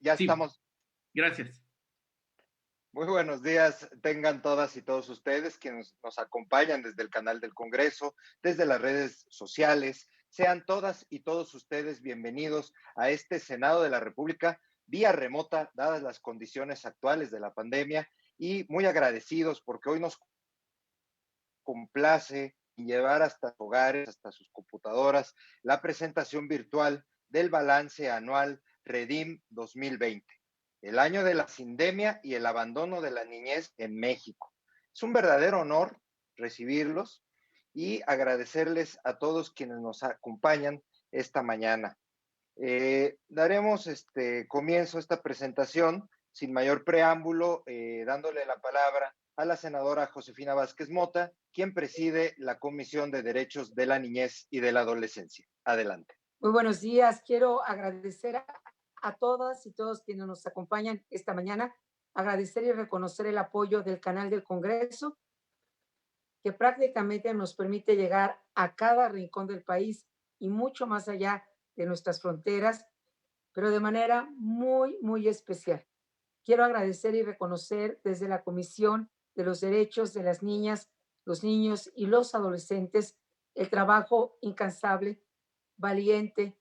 Ya Sí, estamos. gracias. Muy buenos días, tengan todas y todos ustedes quienes nos acompañan desde el canal del Congreso, desde las redes sociales. Sean todas y todos ustedes bienvenidos a este Senado de la República vía remota, dadas las condiciones actuales de la pandemia, y muy agradecidos porque hoy nos complace llevar hasta sus hogares, hasta sus computadoras, la presentación virtual del balance anual Redim 2020, el año de la sindemia y el abandono de la niñez en México. Es un verdadero honor recibirlos y agradecerles a todos quienes nos acompañan esta mañana. Daremos comienzo a esta presentación sin mayor preámbulo, dándole la palabra a la senadora Josefina Vázquez Mota, quien preside la Comisión de Derechos de la Niñez y de la Adolescencia. Adelante. Muy buenos días. Quiero agradecer a todas y todos quienes nos acompañan esta mañana, agradecer y reconocer el apoyo del canal del Congreso, que prácticamente nos permite llegar a cada rincón del país y mucho más allá de nuestras fronteras, pero de manera muy, muy especial. Quiero agradecer y reconocer desde la Comisión de los Derechos de las Niñas, los Niños y los Adolescentes el trabajo incansable, valiente,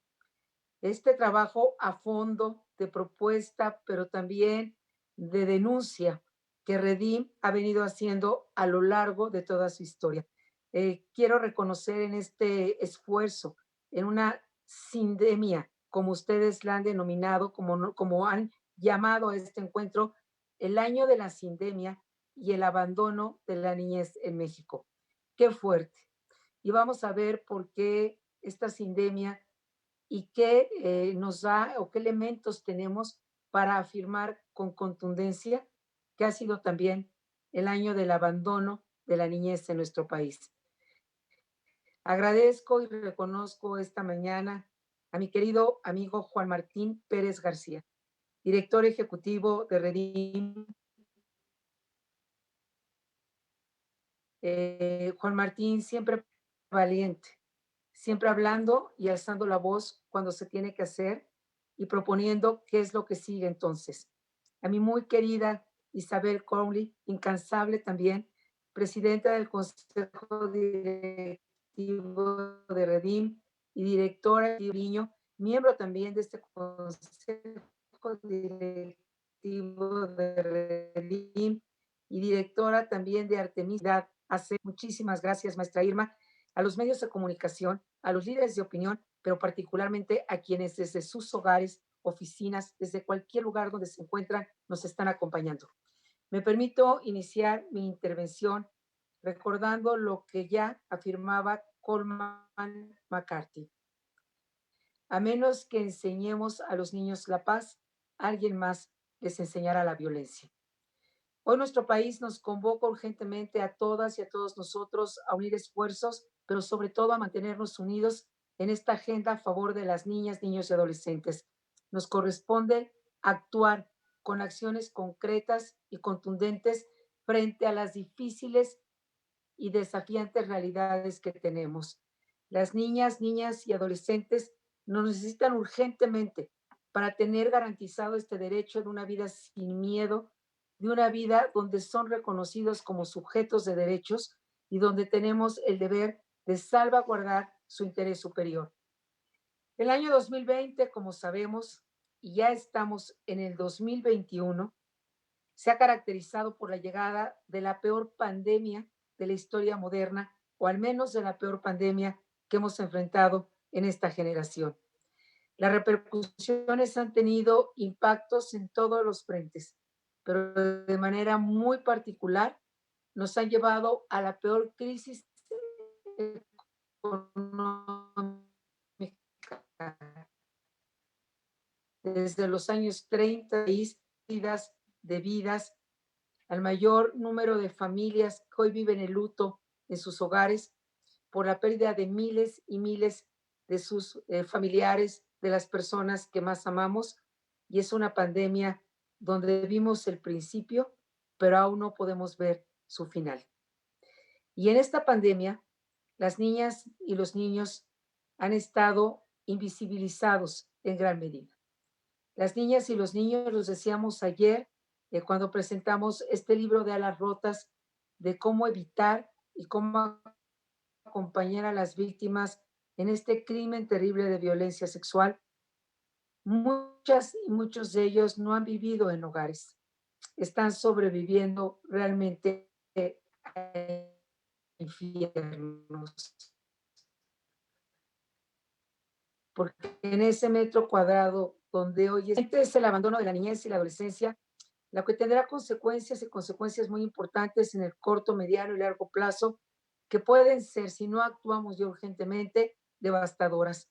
este trabajo a fondo de propuesta, pero también de denuncia que Redim ha venido haciendo a lo largo de toda su historia. Quiero reconocer en este esfuerzo, en una sindemia, como ustedes la han denominado, como han llamado a este encuentro, el año de la sindemia y el abandono de la niñez en México. Qué fuerte. Y vamos a ver por qué esta sindemia y qué nos da o qué elementos tenemos para afirmar con contundencia que ha sido también el año del abandono de la niñez en nuestro país. Agradezco y reconozco esta mañana a mi querido amigo Juan Martín Pérez García, director ejecutivo de Redim. Juan Martín siempre valiente, siempre hablando y alzando la voz cuando se tiene que hacer y proponiendo qué es lo que sigue entonces. A mi muy querida Isabel Crowley, incansable también, presidenta del Consejo Directivo de Redim y directora de Niño, miembro también de este Consejo Directivo de Redim y directora también de Artemisa. Hace muchísimas gracias, maestra Irma, a los medios de comunicación, a los líderes de opinión, pero particularmente a quienes desde sus hogares, oficinas, desde cualquier lugar donde se encuentran, nos están acompañando. Me permito iniciar mi intervención recordando lo que ya afirmaba Coleman McCarthy. A menos que enseñemos a los niños la paz, alguien más les enseñará la violencia. Hoy nuestro país nos convoca urgentemente a todas y a todos nosotros a unir esfuerzos, pero sobre todo a mantenernos unidos en esta agenda a favor de las niñas, niños y adolescentes. Nos corresponde actuar con acciones concretas y contundentes frente a las difíciles y desafiantes realidades que tenemos. Las niñas y adolescentes nos necesitan urgentemente para tener garantizado este derecho de una vida sin miedo, de una vida donde son reconocidos como sujetos de derechos y donde tenemos el deber de salvaguardar su interés superior. El año 2020, como sabemos, y ya estamos en el 2021, se ha caracterizado por la llegada de la peor pandemia de la historia moderna, o al menos de la peor pandemia que hemos enfrentado en esta generación. Las repercusiones han tenido impactos en todos los frentes, pero de manera muy particular nos han llevado a la peor crisis económica desde los años 30, de vidas, al mayor número de familias que hoy viven el luto en sus hogares por la pérdida de miles y miles de sus familiares, de las personas que más amamos, y es una pandemia donde vimos el principio, pero aún no podemos ver su final. Y en esta pandemia, las niñas y los niños han estado invisibilizados en gran medida. Las niñas y los niños, los decíamos ayer, cuando presentamos este libro de Alas Rotas, de cómo evitar y cómo acompañar a las víctimas en este crimen terrible de violencia sexual. Muchas y muchos de ellos no han vivido en hogares, están sobreviviendo realmente a infiernos, porque en ese metro cuadrado donde hoy es el abandono de la niñez y la adolescencia, lo que tendrá consecuencias y consecuencias muy importantes en el corto, mediano y largo plazo, que pueden ser, si no actuamos ya urgentemente, devastadoras,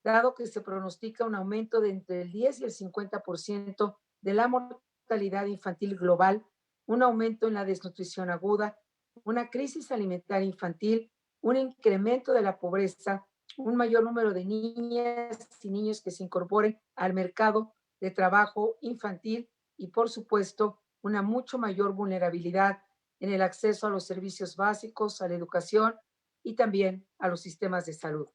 dado que se pronostica un aumento de entre el 10 y el 50% de la mortalidad infantil global, un aumento en la desnutrición aguda, una crisis alimentaria infantil, un incremento de la pobreza, un mayor número de niñas y niños que se incorporen al mercado de trabajo infantil y, por supuesto, una mucho mayor vulnerabilidad en el acceso a los servicios básicos, a la educación y también a los sistemas de salud.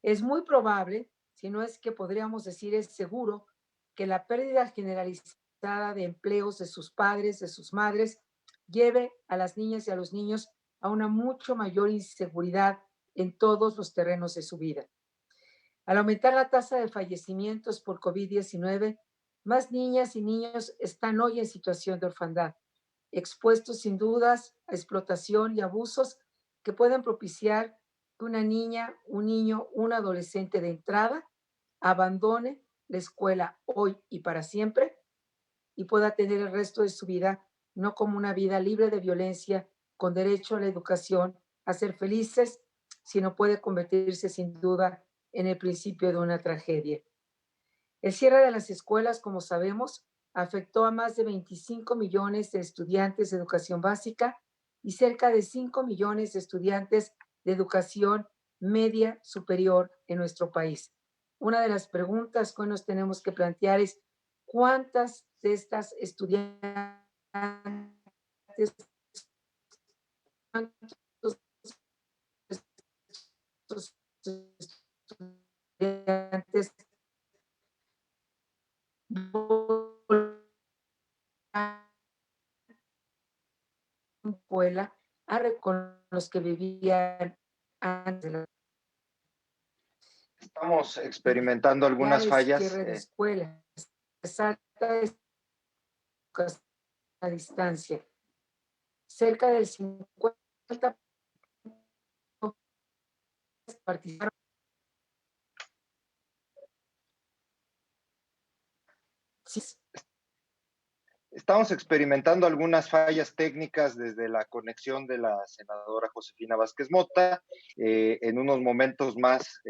Es muy probable, si no es que podríamos decir es seguro, que la pérdida generalizada de empleos de sus padres, de sus madres, lleve a las niñas y a los niños a una mucho mayor inseguridad en todos los terrenos de su vida. Al aumentar la tasa de fallecimientos por COVID-19, más niñas y niños están hoy en situación de orfandad, expuestos sin dudas a explotación y abusos que pueden propiciar que una niña, un niño, un adolescente de entrada abandone la escuela hoy y para siempre y pueda tener el resto de su vida no como una vida libre de violencia, con derecho a la educación, a ser felices, sino puede convertirse sin duda en el principio de una tragedia. El cierre de las escuelas, como sabemos, afectó a más de 25 millones de estudiantes de educación básica y cerca de 5 millones de estudiantes de educación media superior en nuestro país. Una de las preguntas que hoy nos tenemos que plantear es cuántas de estas estudiantes, cuántos de estos estudiantes escuela con los que vivían antes de la Estamos experimentando algunas el fallas. cierre de escuelas, falta a distancia. Cerca del 50% participaron. Sí, Estamos experimentando algunas fallas técnicas desde la conexión de la senadora Josefina Vázquez Mota. En unos momentos más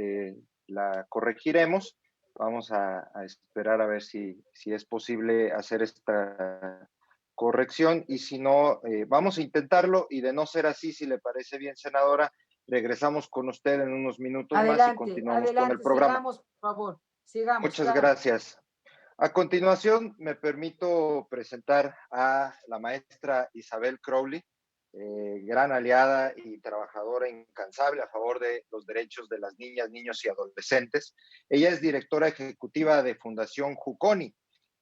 la corregiremos. Vamos a esperar a ver si es posible hacer esta corrección y si no, vamos a intentarlo y de no ser así, si le parece bien, senadora, regresamos con usted en unos minutos más y adelante, continuamos con el adelante, programa. sigamos, por favor, sigamos, Muchas claro. gracias. A continuación, me permito presentar a la maestra Isabel Crowley, gran aliada y trabajadora incansable a favor de los derechos de las niñas, niños y adolescentes. Ella es directora ejecutiva de Fundación Juconi.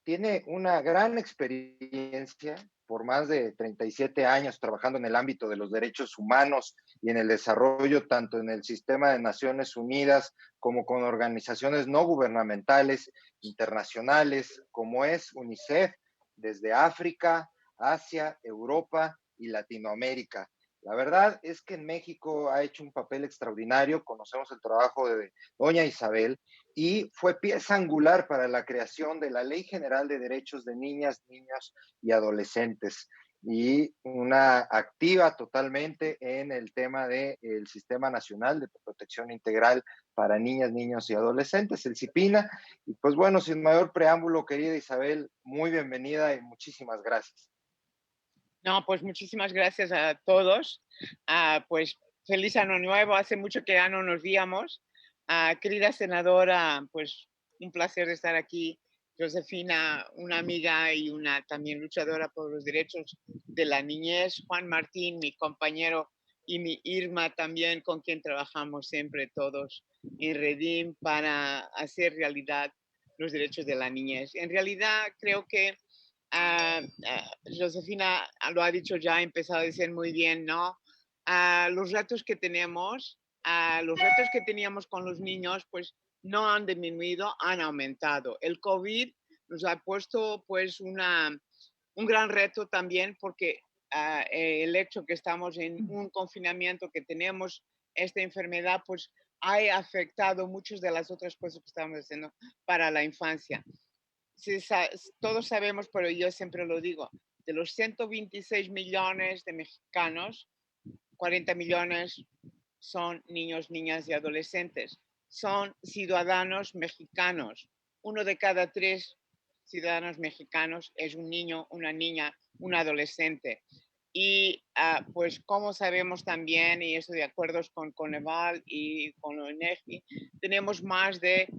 Tiene una gran experiencia por más de 37 años trabajando en el ámbito de los derechos humanos y en el desarrollo tanto en el sistema de Naciones Unidas como con organizaciones no gubernamentales internacionales como es UNICEF desde África, Asia, Europa y Latinoamérica. La verdad es que en México ha hecho un papel extraordinario, conocemos el trabajo de doña Isabel y fue pieza angular para la creación de la Ley General de Derechos de Niñas, Niños y Adolescentes y una activa totalmente en el tema del Sistema Nacional de Protección Integral para Niñas, Niños y Adolescentes, el CIPINA. Y pues bueno, sin mayor preámbulo, querida Isabel, muy bienvenida y muchísimas gracias. No, pues muchísimas gracias a todos. Pues feliz año nuevo, hace mucho que ya no nos víamos. Querida senadora, pues un placer estar aquí. Josefina, una amiga y una también luchadora por los derechos de la niñez. Juan Martín, mi compañero, y mi Irma también, con quien trabajamos siempre todos en Redim para hacer realidad los derechos de la niñez. En realidad, creo que Josefina lo ha dicho ya, ha empezado a decir muy bien, ¿no? Los retos que tenemos, los retos que teníamos con los niños, pues no han disminuido, han aumentado. El COVID nos ha puesto pues un gran reto también porque el hecho que estamos en un confinamiento, que tenemos esta enfermedad, pues ha afectado muchas de las otras cosas que estamos haciendo para la infancia. Sí, todos sabemos, pero yo siempre lo digo, de los 126 millones de mexicanos, 40 millones son niños, niñas y adolescentes. Son ciudadanos mexicanos. Uno de cada tres ciudadanos mexicanos es un niño, una niña, un adolescente. Y pues como sabemos también, y estoy de acuerdo con Coneval y con la INEGI, tenemos más de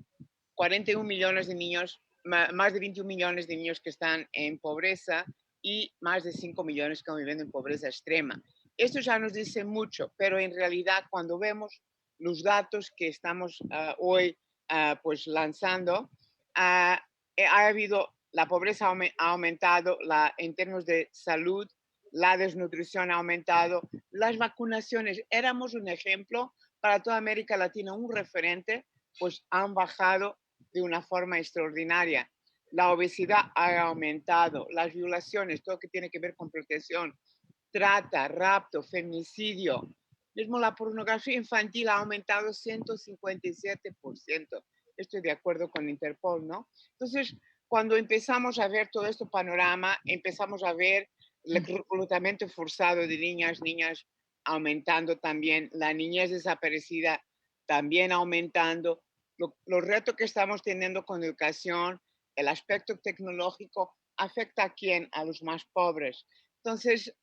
41 millones de niños, más de 21 millones de niños que están en pobreza y más de 5 millones que están viviendo en pobreza extrema. Esto ya nos dice mucho, pero en realidad cuando vemos los datos que estamos hoy pues lanzando, ha habido, la pobreza ha aumentado, en términos de salud, la desnutrición ha aumentado, las vacunaciones, éramos un ejemplo para toda América Latina, un referente, pues han bajado de una forma extraordinaria. La obesidad ha aumentado, las violaciones, todo lo que tiene que ver con protección, trata, rapto, feminicidio. Mismo la pornografía infantil ha aumentado 157%. Estoy de acuerdo con Interpol, ¿no? Entonces, cuando empezamos a ver todo este panorama, empezamos a ver el reclutamiento forzado de niñas, niñas aumentando también, la niñez desaparecida también aumentando, los retos que estamos teniendo con educación, el aspecto tecnológico, afecta a quién, a los más pobres. Entonces,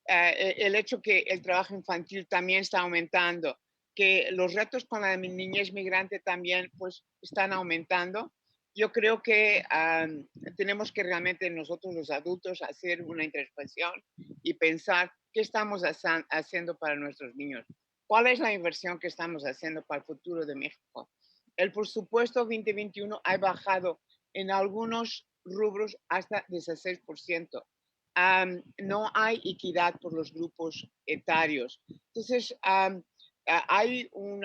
el hecho que el trabajo infantil también está aumentando, que los retos con la niñez migrante también pues están aumentando. Yo creo que tenemos que realmente nosotros los adultos hacer una introspección y pensar qué estamos haciendo para nuestros niños. ¿Cuál es la inversión que estamos haciendo para el futuro de México? El presupuesto 2021 ha bajado en algunos rubros hasta 16%. No hay equidad por los grupos etarios. Entonces, hay un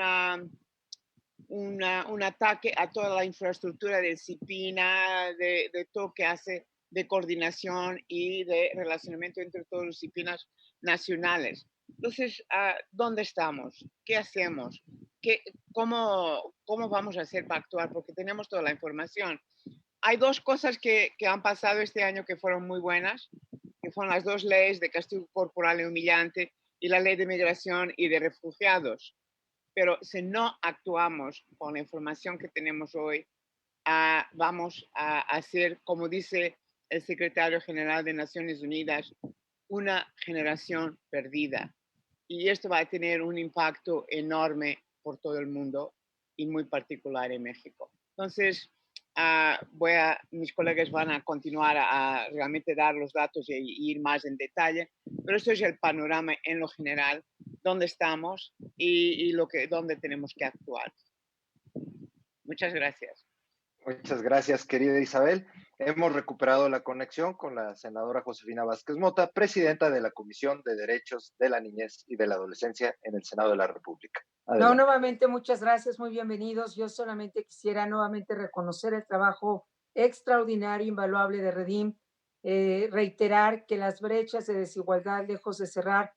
ataque a toda la infraestructura de disciplina, de todo lo que hace de coordinación y de relacionamiento entre todas las disciplinas nacionales. Entonces, ¿dónde estamos? ¿Qué hacemos? ¿Cómo vamos a hacer para actuar? Porque tenemos toda la información. Hay dos cosas que han pasado este año que fueron muy buenas, que fueron las dos leyes de castigo corporal y humillante y la ley de migración y de refugiados. Pero si no actuamos con la información que tenemos hoy, vamos a hacer, como dice el secretario general de Naciones Unidas, una generación perdida. Y esto va a tener un impacto enorme por todo el mundo y muy particular en México. Entonces, mis colegas van a continuar a realmente dar los datos e ir más en detalle, pero esto es el panorama en lo general, dónde estamos y dónde tenemos que actuar. Muchas gracias. Muchas gracias, querida Isabel. Hemos recuperado la conexión con la senadora Josefina Vázquez Mota, presidenta de la Comisión de Derechos de la Niñez y de la Adolescencia en el Senado de la República. No, nuevamente muchas gracias, muy bienvenidos. Yo solamente quisiera nuevamente reconocer el trabajo extraordinario, invaluable de Redim, reiterar que las brechas de desigualdad, lejos de cerrar,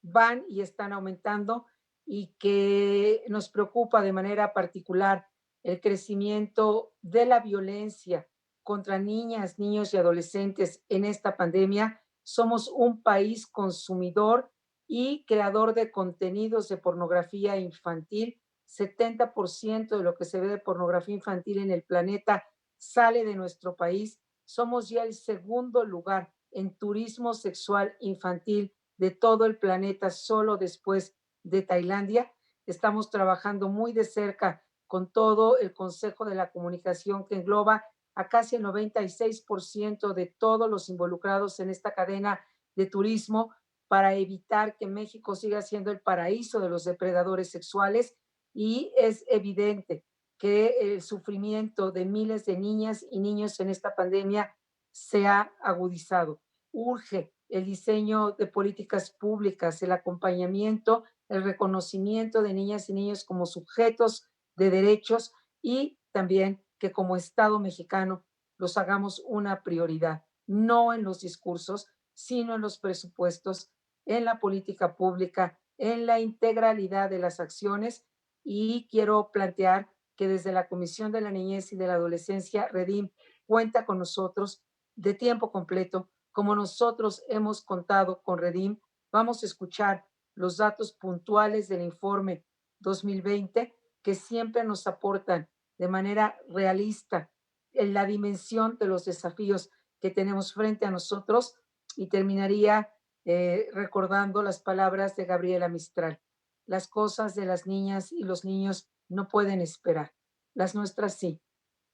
van y están aumentando y que nos preocupa de manera particular el crecimiento de la violencia contra niñas, niños y adolescentes en esta pandemia. Somos un país consumidor y creador de contenidos de pornografía infantil. 70% de lo que se ve de pornografía infantil en el planeta sale de nuestro país. Somos ya el segundo lugar en turismo sexual infantil de todo el planeta, solo después de Tailandia. Estamos trabajando muy de cerca con todo el Consejo de la Comunicación, que engloba a casi el 96% de todos los involucrados en esta cadena de turismo, para evitar que México siga siendo el paraíso de los depredadores sexuales. Y es evidente que el sufrimiento de miles de niñas y niños en esta pandemia se ha agudizado. Urge el diseño de políticas públicas, el acompañamiento, el reconocimiento de niñas y niños como sujetos de derechos y también que como Estado mexicano los hagamos una prioridad, no en los discursos, sino en los presupuestos, en la política pública, en la integralidad de las acciones. Y quiero plantear que desde la Comisión de la Niñez y de la Adolescencia, Redim cuenta con nosotros de tiempo completo, como nosotros hemos contado con Redim. Vamos a escuchar los datos puntuales del informe 2020 que siempre nos aportan de manera realista en la dimensión de los desafíos que tenemos frente a nosotros. Y terminaría recordando las palabras de Gabriela Mistral. Las cosas de las niñas y los niños no pueden esperar. Las nuestras sí,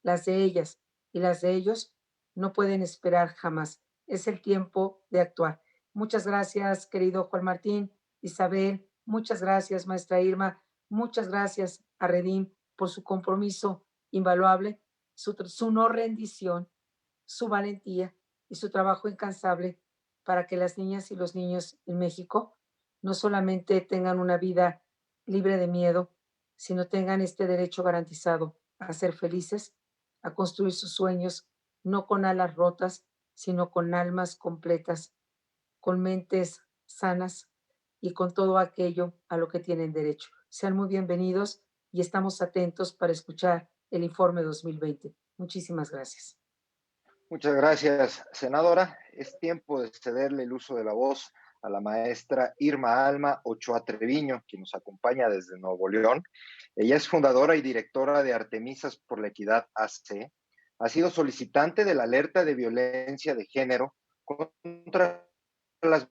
las de ellas y las de ellos no pueden esperar jamás. Es el tiempo de actuar. Muchas gracias, querido Juan Martín, Isabel. Muchas gracias, maestra Irma. Muchas gracias a Redim por su compromiso invaluable, su no rendición, su valentía y su trabajo incansable para que las niñas y los niños en México no solamente tengan una vida libre de miedo, sino tengan este derecho garantizado a ser felices, a construir sus sueños, no con alas rotas, sino con almas completas, con mentes sanas y con todo aquello a lo que tienen derecho. Sean muy bienvenidos y estamos atentos para escuchar el informe 2020. Muchísimas gracias. Muchas gracias, senadora. Es tiempo de cederle el uso de la voz a la maestra Irma Alma Ochoa Treviño, quien nos acompaña desde Nuevo León. Ella es fundadora y directora de Artemisas por la Equidad AC. Ha sido solicitante de la alerta de violencia de género contra las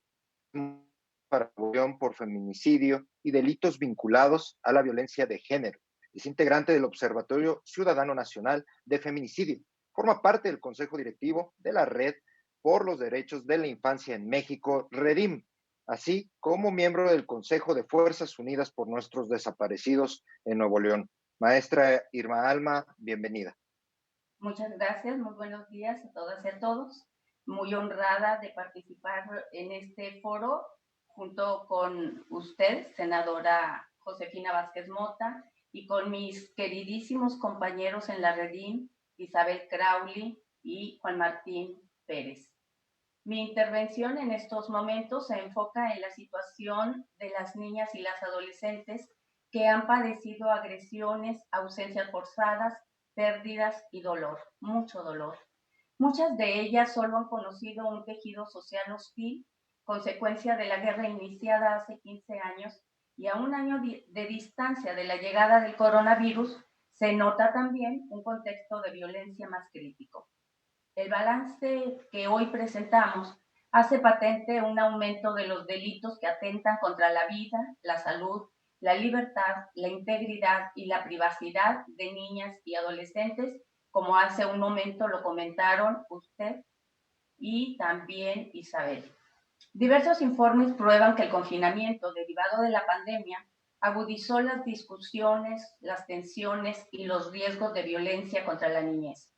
por feminicidio y delitos vinculados a la violencia de género. Es integrante del Observatorio Ciudadano Nacional de Feminicidio. Forma parte del Consejo Directivo de la Red por los Derechos de la Infancia en México, REDIM, así como miembro del Consejo de Fuerzas Unidas por Nuestros Desaparecidos en Nuevo León. Maestra Irma Alma, bienvenida. Muchas gracias, muy buenos días a todas y a todos. Muy honrada de participar en este foro junto con usted, senadora Josefina Vázquez Mota, y con mis queridísimos compañeros en la Redim, Isabel Crowley y Juan Martín Pérez. Mi intervención en estos momentos se enfoca en la situación de las niñas y las adolescentes que han padecido agresiones, ausencias forzadas, pérdidas y dolor, mucho dolor. Muchas de ellas solo han conocido un tejido social hostil, consecuencia de la guerra iniciada hace 15 años, y a un año de distancia de la llegada del coronavirus, se nota también un contexto de violencia más crítico. El balance que hoy presentamos hace patente un aumento de los delitos que atentan contra la vida, la salud, la libertad, la integridad y la privacidad de niñas y adolescentes, como hace un momento lo comentaron usted y también Isabel. Diversos informes prueban que el confinamiento derivado de la pandemia agudizó las discusiones, las tensiones y los riesgos de violencia contra la niñez.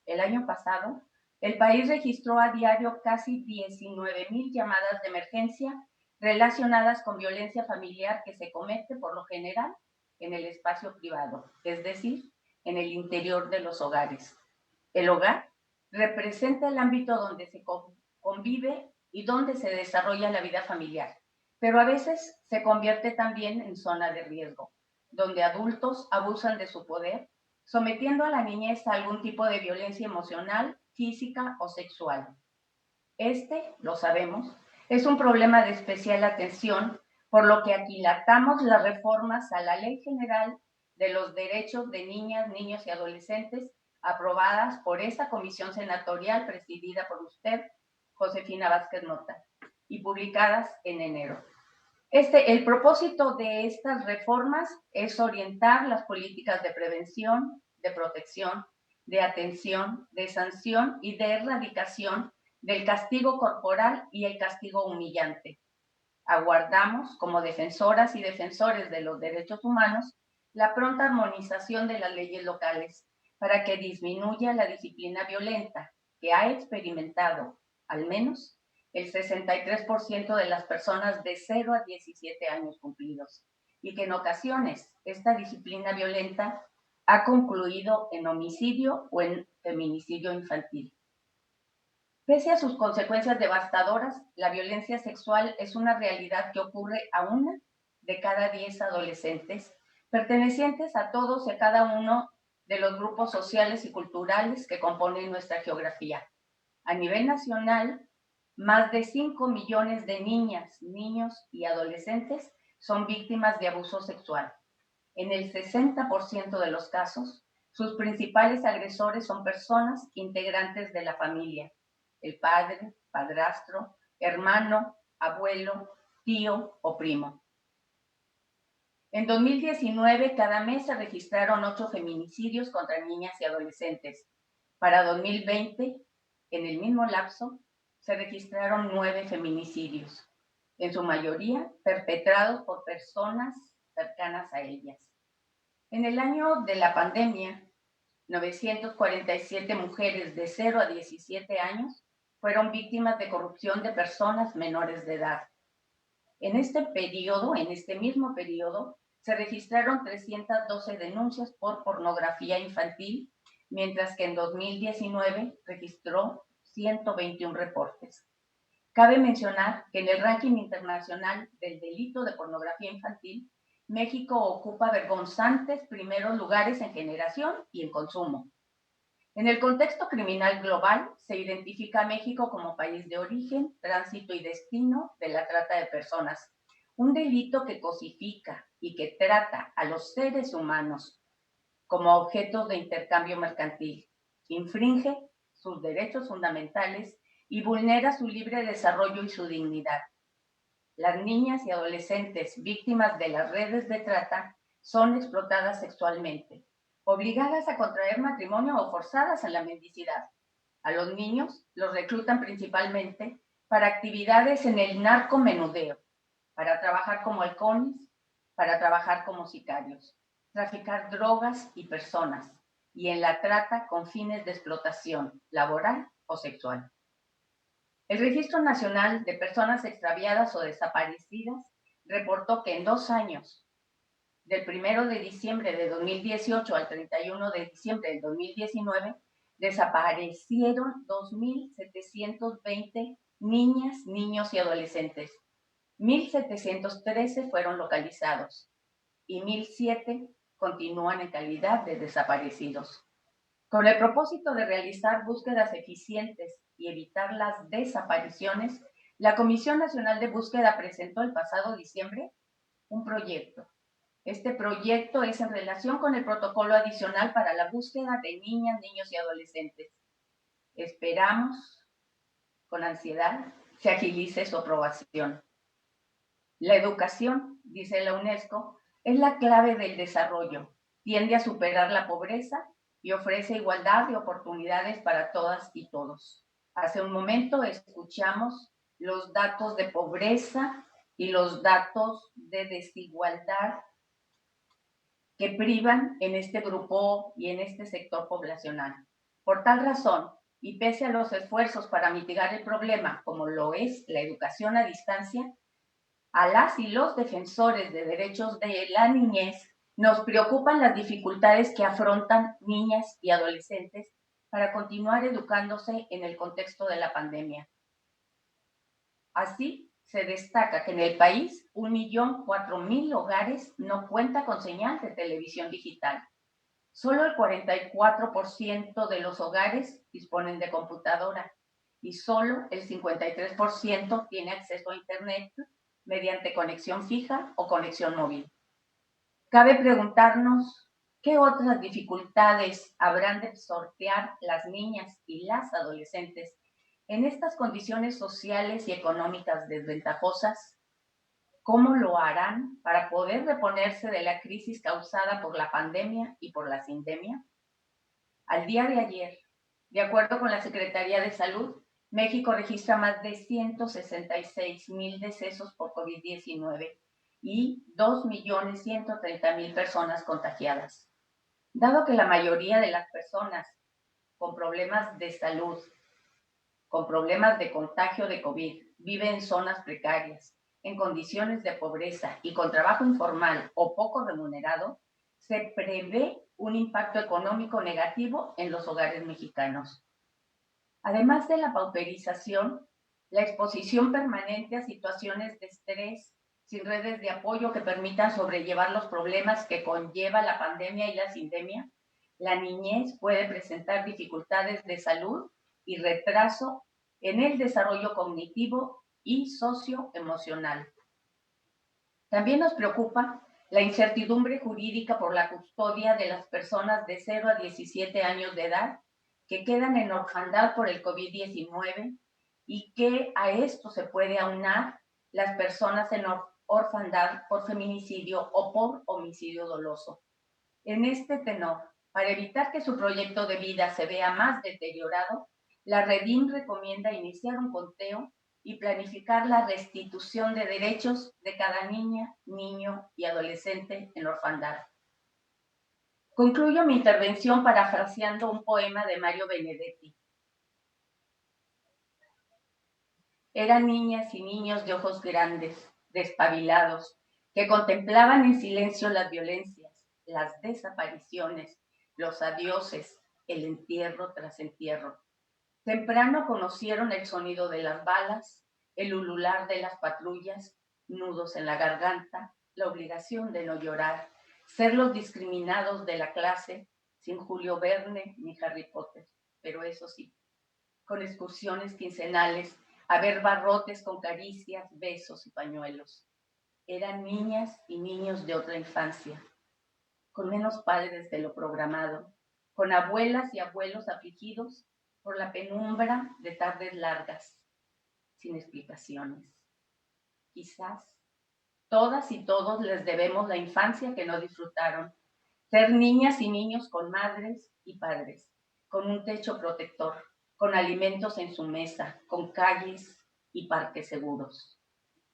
El año pasado, el país registró a diario casi 19,000 llamadas de emergencia relacionadas con violencia familiar que se comete por lo general en el espacio privado, es decir, en el interior de los hogares. El hogar representa el ámbito donde se convive y donde se desarrolla la vida familiar, pero a veces se convierte también en zona de riesgo, donde adultos abusan de su poder, sometiendo a la niñez a algún tipo de violencia emocional, física o sexual. Este, lo sabemos, es un problema de especial atención, por lo que aquilatamos las reformas a la Ley General de los Derechos de Niñas, Niños y Adolescentes, aprobadas por esta comisión senatorial presidida por usted, Josefina Vázquez Mota, y publicadas en enero. El propósito de estas reformas es orientar las políticas de prevención, de protección, de atención, de sanción y de erradicación del castigo corporal y el castigo humillante. Aguardamos, como defensoras y defensores de los derechos humanos, la pronta armonización de las leyes locales para que disminuya la disciplina violenta que ha experimentado, al menos, el 63% de las personas de 0 a 17 años cumplidos, y que en ocasiones esta disciplina violenta ha concluido en homicidio o en feminicidio infantil. Pese a sus consecuencias devastadoras, la violencia sexual es una realidad que ocurre a 1 de cada 10 adolescentes, pertenecientes a todos y a cada uno de los grupos sociales y culturales que componen nuestra geografía. A nivel nacional, más de 5 millones de niñas, niños y adolescentes son víctimas de abuso sexual. En el 60% de los casos, sus principales agresores son personas integrantes de la familia: el padre, padrastro, hermano, abuelo, tío o primo. En 2019, cada mes se registraron 8 feminicidios contra niñas y adolescentes. Para 2020, en el mismo lapso, se registraron 9 feminicidios, en su mayoría perpetrados por personas cercanas a ellas. En el año de la pandemia, 947 mujeres de 0 a 17 años fueron víctimas de corrupción de personas menores de edad. En este mismo periodo, se registraron 312 denuncias por pornografía infantil, mientras que en 2019 registró 121 reportes. Cabe mencionar que en el ranking internacional del delito de pornografía infantil, México ocupa vergonzantes primeros lugares en generación y en consumo. En el contexto criminal global, se identifica a México como país de origen, tránsito y destino de la trata de personas, un delito que cosifica y que trata a los seres humanos como objetos de intercambio mercantil, infringe sus derechos fundamentales y vulnera su libre desarrollo y su dignidad. Las niñas y adolescentes víctimas de las redes de trata son explotadas sexualmente, obligadas a contraer matrimonio o forzadas a la mendicidad. A los niños los reclutan principalmente para actividades en el narcomenudeo, para trabajar como halcones, para trabajar como sicarios, traficar drogas y personas, y en la trata con fines de explotación laboral o sexual. El Registro Nacional de Personas Extraviadas o Desaparecidas reportó que en 2 años, del 1 de diciembre de 2018 al 31 de diciembre del 2019, desaparecieron 2.720 niñas, niños y adolescentes. 1.713 fueron localizados y 1.007 continúan en calidad de desaparecidos. Con el propósito de realizar búsquedas eficientes y evitar las desapariciones, la Comisión Nacional de Búsqueda presentó el pasado diciembre un proyecto. Este proyecto es en relación con el protocolo adicional para la búsqueda de niñas, niños y adolescentes. Esperamos con ansiedad se agilice su aprobación. La educación, dice la UNESCO, es la clave del desarrollo. Tiende a superar la pobreza y ofrece igualdad de oportunidades para todas y todos. Hace un momento escuchamos los datos de pobreza y los datos de desigualdad que privan en este grupo y en este sector poblacional. Por tal razón, y pese a los esfuerzos para mitigar el problema, como lo es la educación a distancia, a las y los defensores de derechos de la niñez nos preocupan las dificultades que afrontan niñas y adolescentes para continuar educándose en el contexto de la pandemia. Así, se destaca que en el país 1.004.000 hogares no cuentan con señal de televisión digital. Solo el 44% de los hogares disponen de computadora y solo el 53% tiene acceso a Internet mediante conexión fija o conexión móvil. Cabe preguntarnos qué otras dificultades habrán de sortear las niñas y las adolescentes en estas condiciones sociales y económicas desventajosas. ¿Cómo lo harán para poder reponerse de la crisis causada por la pandemia y por la sindemia? Al día de ayer, de acuerdo con la Secretaría de Salud, México registra más de 166,000 decesos por COVID-19 y 2.130.000 personas contagiadas. Dado que la mayoría de las personas con problemas de salud, con problemas de contagio de COVID, vive en zonas precarias, en condiciones de pobreza y con trabajo informal o poco remunerado, se prevé un impacto económico negativo en los hogares mexicanos. Además de la pauperización, la exposición permanente a situaciones de estrés, sin redes de apoyo que permitan sobrellevar los problemas que conlleva la pandemia y la sindemia, la niñez puede presentar dificultades de salud y retraso en el desarrollo cognitivo y socioemocional. También nos preocupa la incertidumbre jurídica por la custodia de las personas de 0 a 17 años de edad que quedan en orfandad por el COVID-19 y que a esto se puede aunar las personas en orfandad por feminicidio o por homicidio doloso. En este tenor, para evitar que su proyecto de vida se vea más deteriorado, la Redim recomienda iniciar un conteo y planificar la restitución de derechos de cada niña, niño y adolescente en orfandad. Concluyo mi intervención parafraseando un poema de Mario Benedetti. Eran niñas y niños de ojos grandes, despabilados, que contemplaban en silencio las violencias, las desapariciones, los adioses, el entierro tras entierro. Temprano conocieron el sonido de las balas, el ulular de las patrullas, nudos en la garganta, la obligación de no llorar, ser los discriminados de la clase, sin Julio Verne ni Harry Potter, pero eso sí, con excursiones quincenales, a ver barrotes con caricias, besos y pañuelos. Eran niñas y niños de otra infancia, con menos padres de lo programado, con abuelas y abuelos afligidos por la penumbra de tardes largas, sin explicaciones. Quizás todas y todos les debemos la infancia que no disfrutaron, ser niñas y niños con madres y padres, con un techo protector, con alimentos en su mesa, con calles y parques seguros.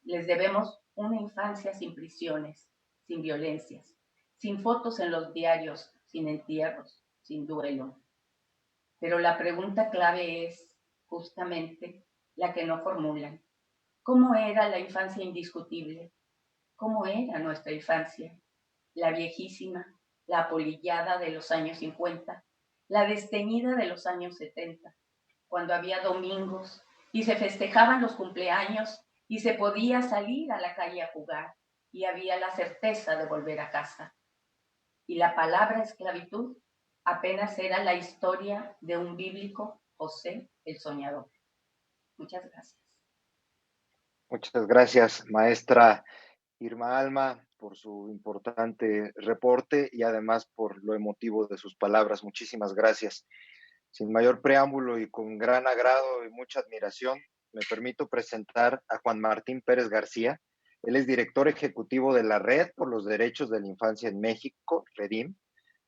Les debemos una infancia sin prisiones, sin violencias, sin fotos en los diarios, sin entierros, sin duelo. Pero la pregunta clave es justamente la que no formulan. ¿Cómo era la infancia indiscutible? ¿Cómo era nuestra infancia? La viejísima, la apolillada de los años 50, la desteñida de los años 70, cuando había domingos y se festejaban los cumpleaños y se podía salir a la calle a jugar y había la certeza de volver a casa. Y la palabra esclavitud apenas era la historia de un bíblico José el Soñador. Muchas gracias. Muchas gracias, maestra Irma Alma, por su importante reporte y además por lo emotivo de sus palabras. Muchísimas gracias. Sin mayor preámbulo y con gran agrado y mucha admiración, me permito presentar a Juan Martín Pérez García. Él es director ejecutivo de la Red por los Derechos de la Infancia en México, REDIM.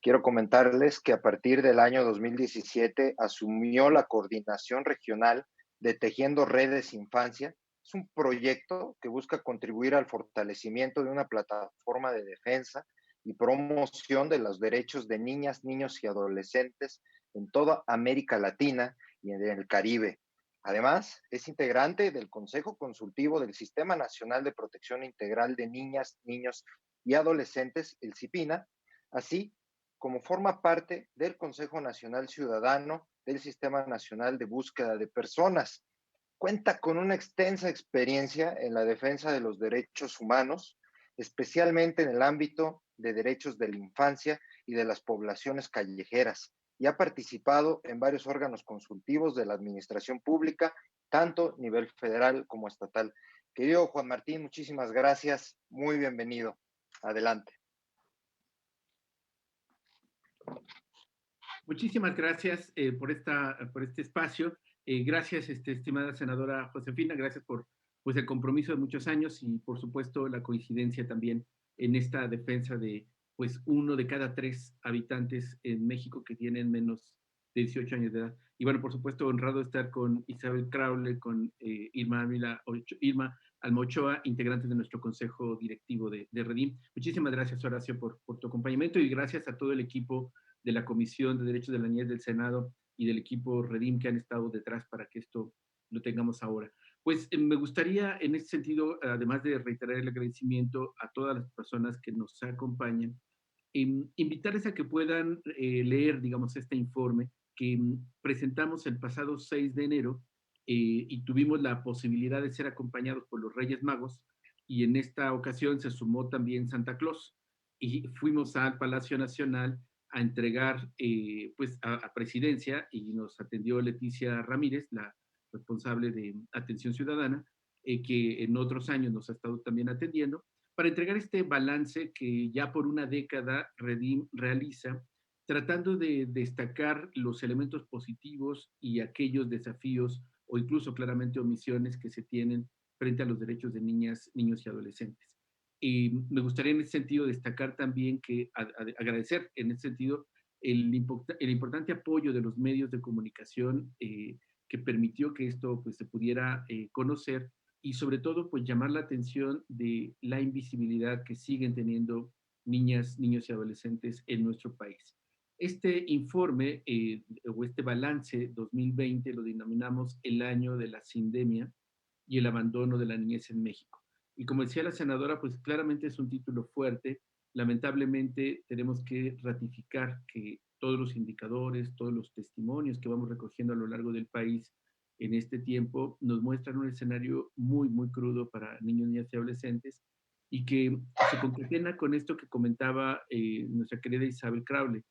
Quiero comentarles que a partir del año 2017 asumió la coordinación regional de Tejiendo Redes Infancia. Es un proyecto que busca contribuir al fortalecimiento de una plataforma de defensa y promoción de los derechos de niñas, niños y adolescentes en toda América Latina y en el Caribe. Además, es integrante del Consejo Consultivo del Sistema Nacional de Protección Integral de Niñas, Niños y Adolescentes, el CIPINA, así como forma parte del Consejo Nacional Ciudadano del Sistema Nacional de Búsqueda de Personas. Cuenta con una extensa experiencia en la defensa de los derechos humanos, especialmente en el ámbito de derechos de la infancia y de las poblaciones callejeras, y ha participado en varios órganos consultivos de la administración pública, tanto a nivel federal como estatal. Querido Juan Martín, muchísimas gracias, muy bienvenido. Adelante. Muchísimas gracias por este espacio. Gracias, estimada senadora Josefina, gracias por pues, el compromiso de muchos años y, por supuesto, la coincidencia también en esta defensa de pues 1 de cada 3 habitantes en México que tienen menos de 18 años de edad. Y bueno, por supuesto, honrado estar con Isabel Crowley, con Irma Alma Ochoa, integrante de nuestro consejo directivo de Redim. Muchísimas gracias, Horacio, por tu acompañamiento, y gracias a todo el equipo de la Comisión de Derechos de la Niñez del Senado y del equipo Redim que han estado detrás para que esto lo tengamos ahora. Pues me gustaría en este sentido, además de reiterar el agradecimiento a todas las personas que nos acompañan, invitarles a que puedan leer, digamos, este informe que presentamos el pasado 6 de enero, y tuvimos la posibilidad de ser acompañados por los Reyes Magos, y en esta ocasión se sumó también Santa Claus, y fuimos al Palacio Nacional a entregar pues a Presidencia, y nos atendió Leticia Ramírez, la responsable de Atención Ciudadana, que en otros años nos ha estado también atendiendo, para entregar este balance que ya por una década Redim realiza, tratando de destacar los elementos positivos y aquellos desafíos o incluso claramente omisiones que se tienen frente a los derechos de niñas, niños y adolescentes. Y me gustaría en ese sentido destacar también que agradecer en ese sentido el importante apoyo de los medios de comunicación, que permitió que esto pues, se pudiera conocer, y sobre todo pues llamar la atención de la invisibilidad que siguen teniendo niñas, niños y adolescentes en nuestro país. Este informe o este balance 2020 lo denominamos el año de la sindemia y el abandono de la niñez en México. Y como decía la senadora, pues claramente es un título fuerte. Lamentablemente tenemos que ratificar que todos los indicadores, todos los testimonios que vamos recogiendo a lo largo del país en este tiempo nos muestran un escenario muy, muy crudo para niños, niñas y adolescentes, y que se concatena con esto que comentaba nuestra querida Isabel Crowley.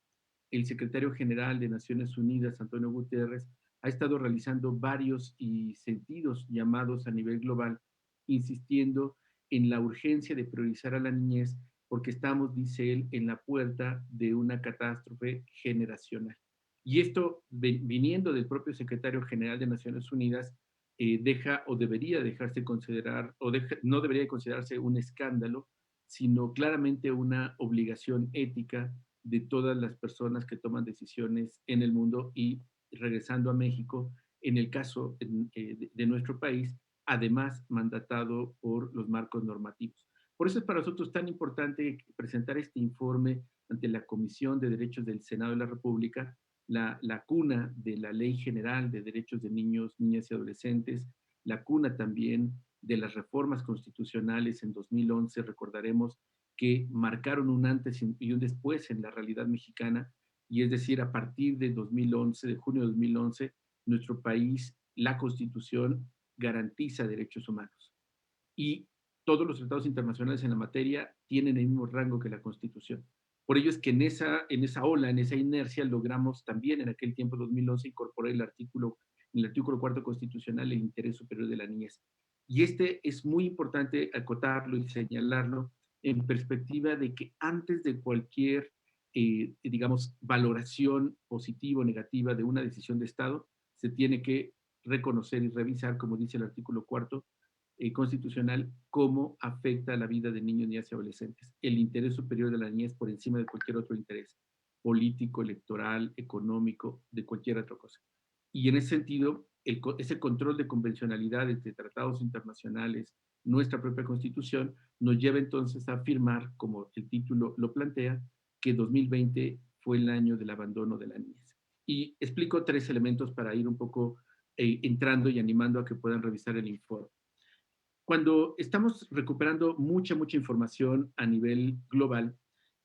El secretario general de Naciones Unidas, Antonio Guterres, ha estado realizando varios y sentidos llamados a nivel global, insistiendo en la urgencia de priorizar a la niñez, porque estamos, dice él, en la puerta de una catástrofe generacional. Y esto, viniendo del propio secretario general de Naciones Unidas, deja o debería dejarse considerar, no debería considerarse un escándalo, sino claramente una obligación ética de todas las personas que toman decisiones en el mundo. Y regresando a México, en el caso de nuestro país, además mandatado por los marcos normativos. Por eso es para nosotros tan importante presentar este informe ante la Comisión de Derechos del Senado de la República, la cuna de la Ley General de Derechos de Niños, Niñas y Adolescentes, la cuna también de las reformas constitucionales en 2011, recordaremos, que marcaron un antes y un después en la realidad mexicana, y es decir, a partir de 2011, de junio de 2011, nuestro país, la Constitución garantiza derechos humanos. Y todos los tratados internacionales en la materia tienen el mismo rango que la Constitución. Por ello es que en esa ola, en esa inercia, logramos también en aquel tiempo, 2011, incorporar en el artículo 4 constitucional, el interés superior de la niñez. Y es muy importante acotarlo y señalarlo en perspectiva de que antes de cualquier, digamos, valoración positiva o negativa de una decisión de Estado, se tiene que reconocer y revisar, como dice el artículo 4 constitucional, cómo afecta a la vida de niños, niñas y adolescentes. El interés superior de la niñez por encima de cualquier otro interés político, electoral, económico, de cualquier otra cosa. Y en ese sentido, ese control de convencionalidades de tratados internacionales, nuestra propia Constitución, nos lleva entonces a afirmar, como el título lo plantea, que 2020 fue el año del abandono de la niñez. Y explico 3 elementos para ir un poco entrando y animando a que puedan revisar el informe. Cuando estamos recuperando mucha información a nivel global,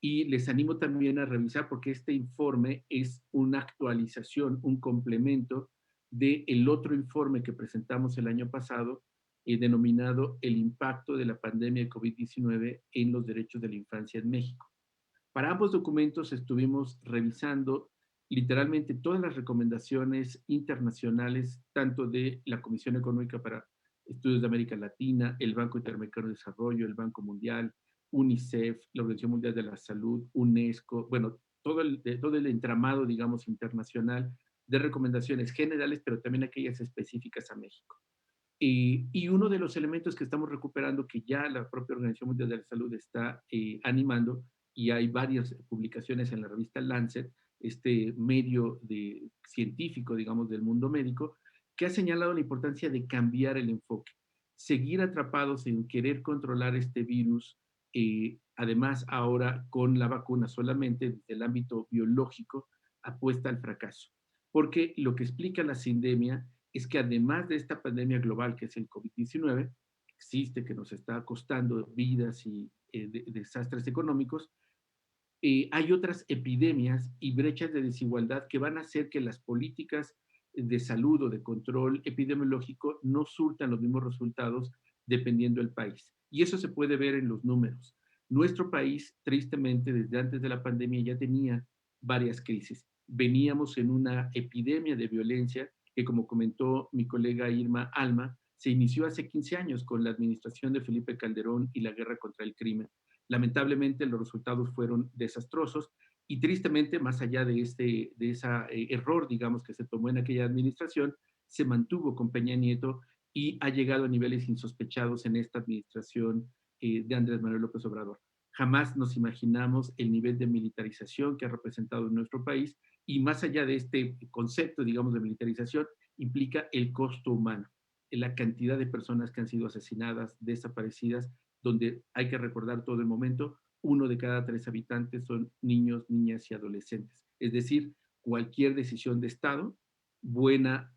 y les animo también a revisar porque este informe es una actualización, un complemento del otro informe que presentamos el año pasado, denominado El impacto de la pandemia de COVID-19 en los derechos de la infancia en México. Para ambos documentos estuvimos revisando literalmente todas las recomendaciones internacionales, tanto de la Comisión Económica para Estudios de América Latina, el Banco Interamericano de Desarrollo, el Banco Mundial, UNICEF, la Organización Mundial de la Salud, UNESCO, bueno, todo el entramado, digamos, internacional de recomendaciones generales, pero también aquellas específicas a México. Y uno de los elementos que estamos recuperando, que ya la propia Organización Mundial de la Salud está animando, y hay varias publicaciones en la revista Lancet, este medio científico, digamos, del mundo médico, que ha señalado la importancia de cambiar el enfoque. seguir atrapados en querer controlar este virus, además ahora con la vacuna solamente desde el ámbito biológico, apuesta al fracaso. Porque lo que explica la sindemia es que además de esta pandemia global que es el COVID-19, existe, que nos está costando vidas y desastres económicos, hay otras epidemias y brechas de desigualdad que van a hacer que las políticas de salud o de control epidemiológico no surtan los mismos resultados dependiendo del país. Y eso se puede ver en los números. Nuestro país, tristemente, desde antes de la pandemia ya tenía varias crisis. Veníamos en una epidemia de violencia que, como comentó mi colega Irma Alma, se inició hace 15 años con la administración de Felipe Calderón y la guerra contra el crimen. Lamentablemente los resultados fueron desastrosos y tristemente, más allá de ese error, digamos, que se tomó en aquella administración, se mantuvo con Peña Nieto y ha llegado a niveles insospechados en esta administración de Andrés Manuel López Obrador. Jamás nos imaginamos el nivel de militarización que ha representado en nuestro país y más allá de este concepto, digamos, de militarización, implica el costo humano, la cantidad de personas que han sido asesinadas, desaparecidas, donde hay que recordar todo el momento, 1 de cada 3 habitantes son niños, niñas y adolescentes. Es decir, cualquier decisión de Estado, buena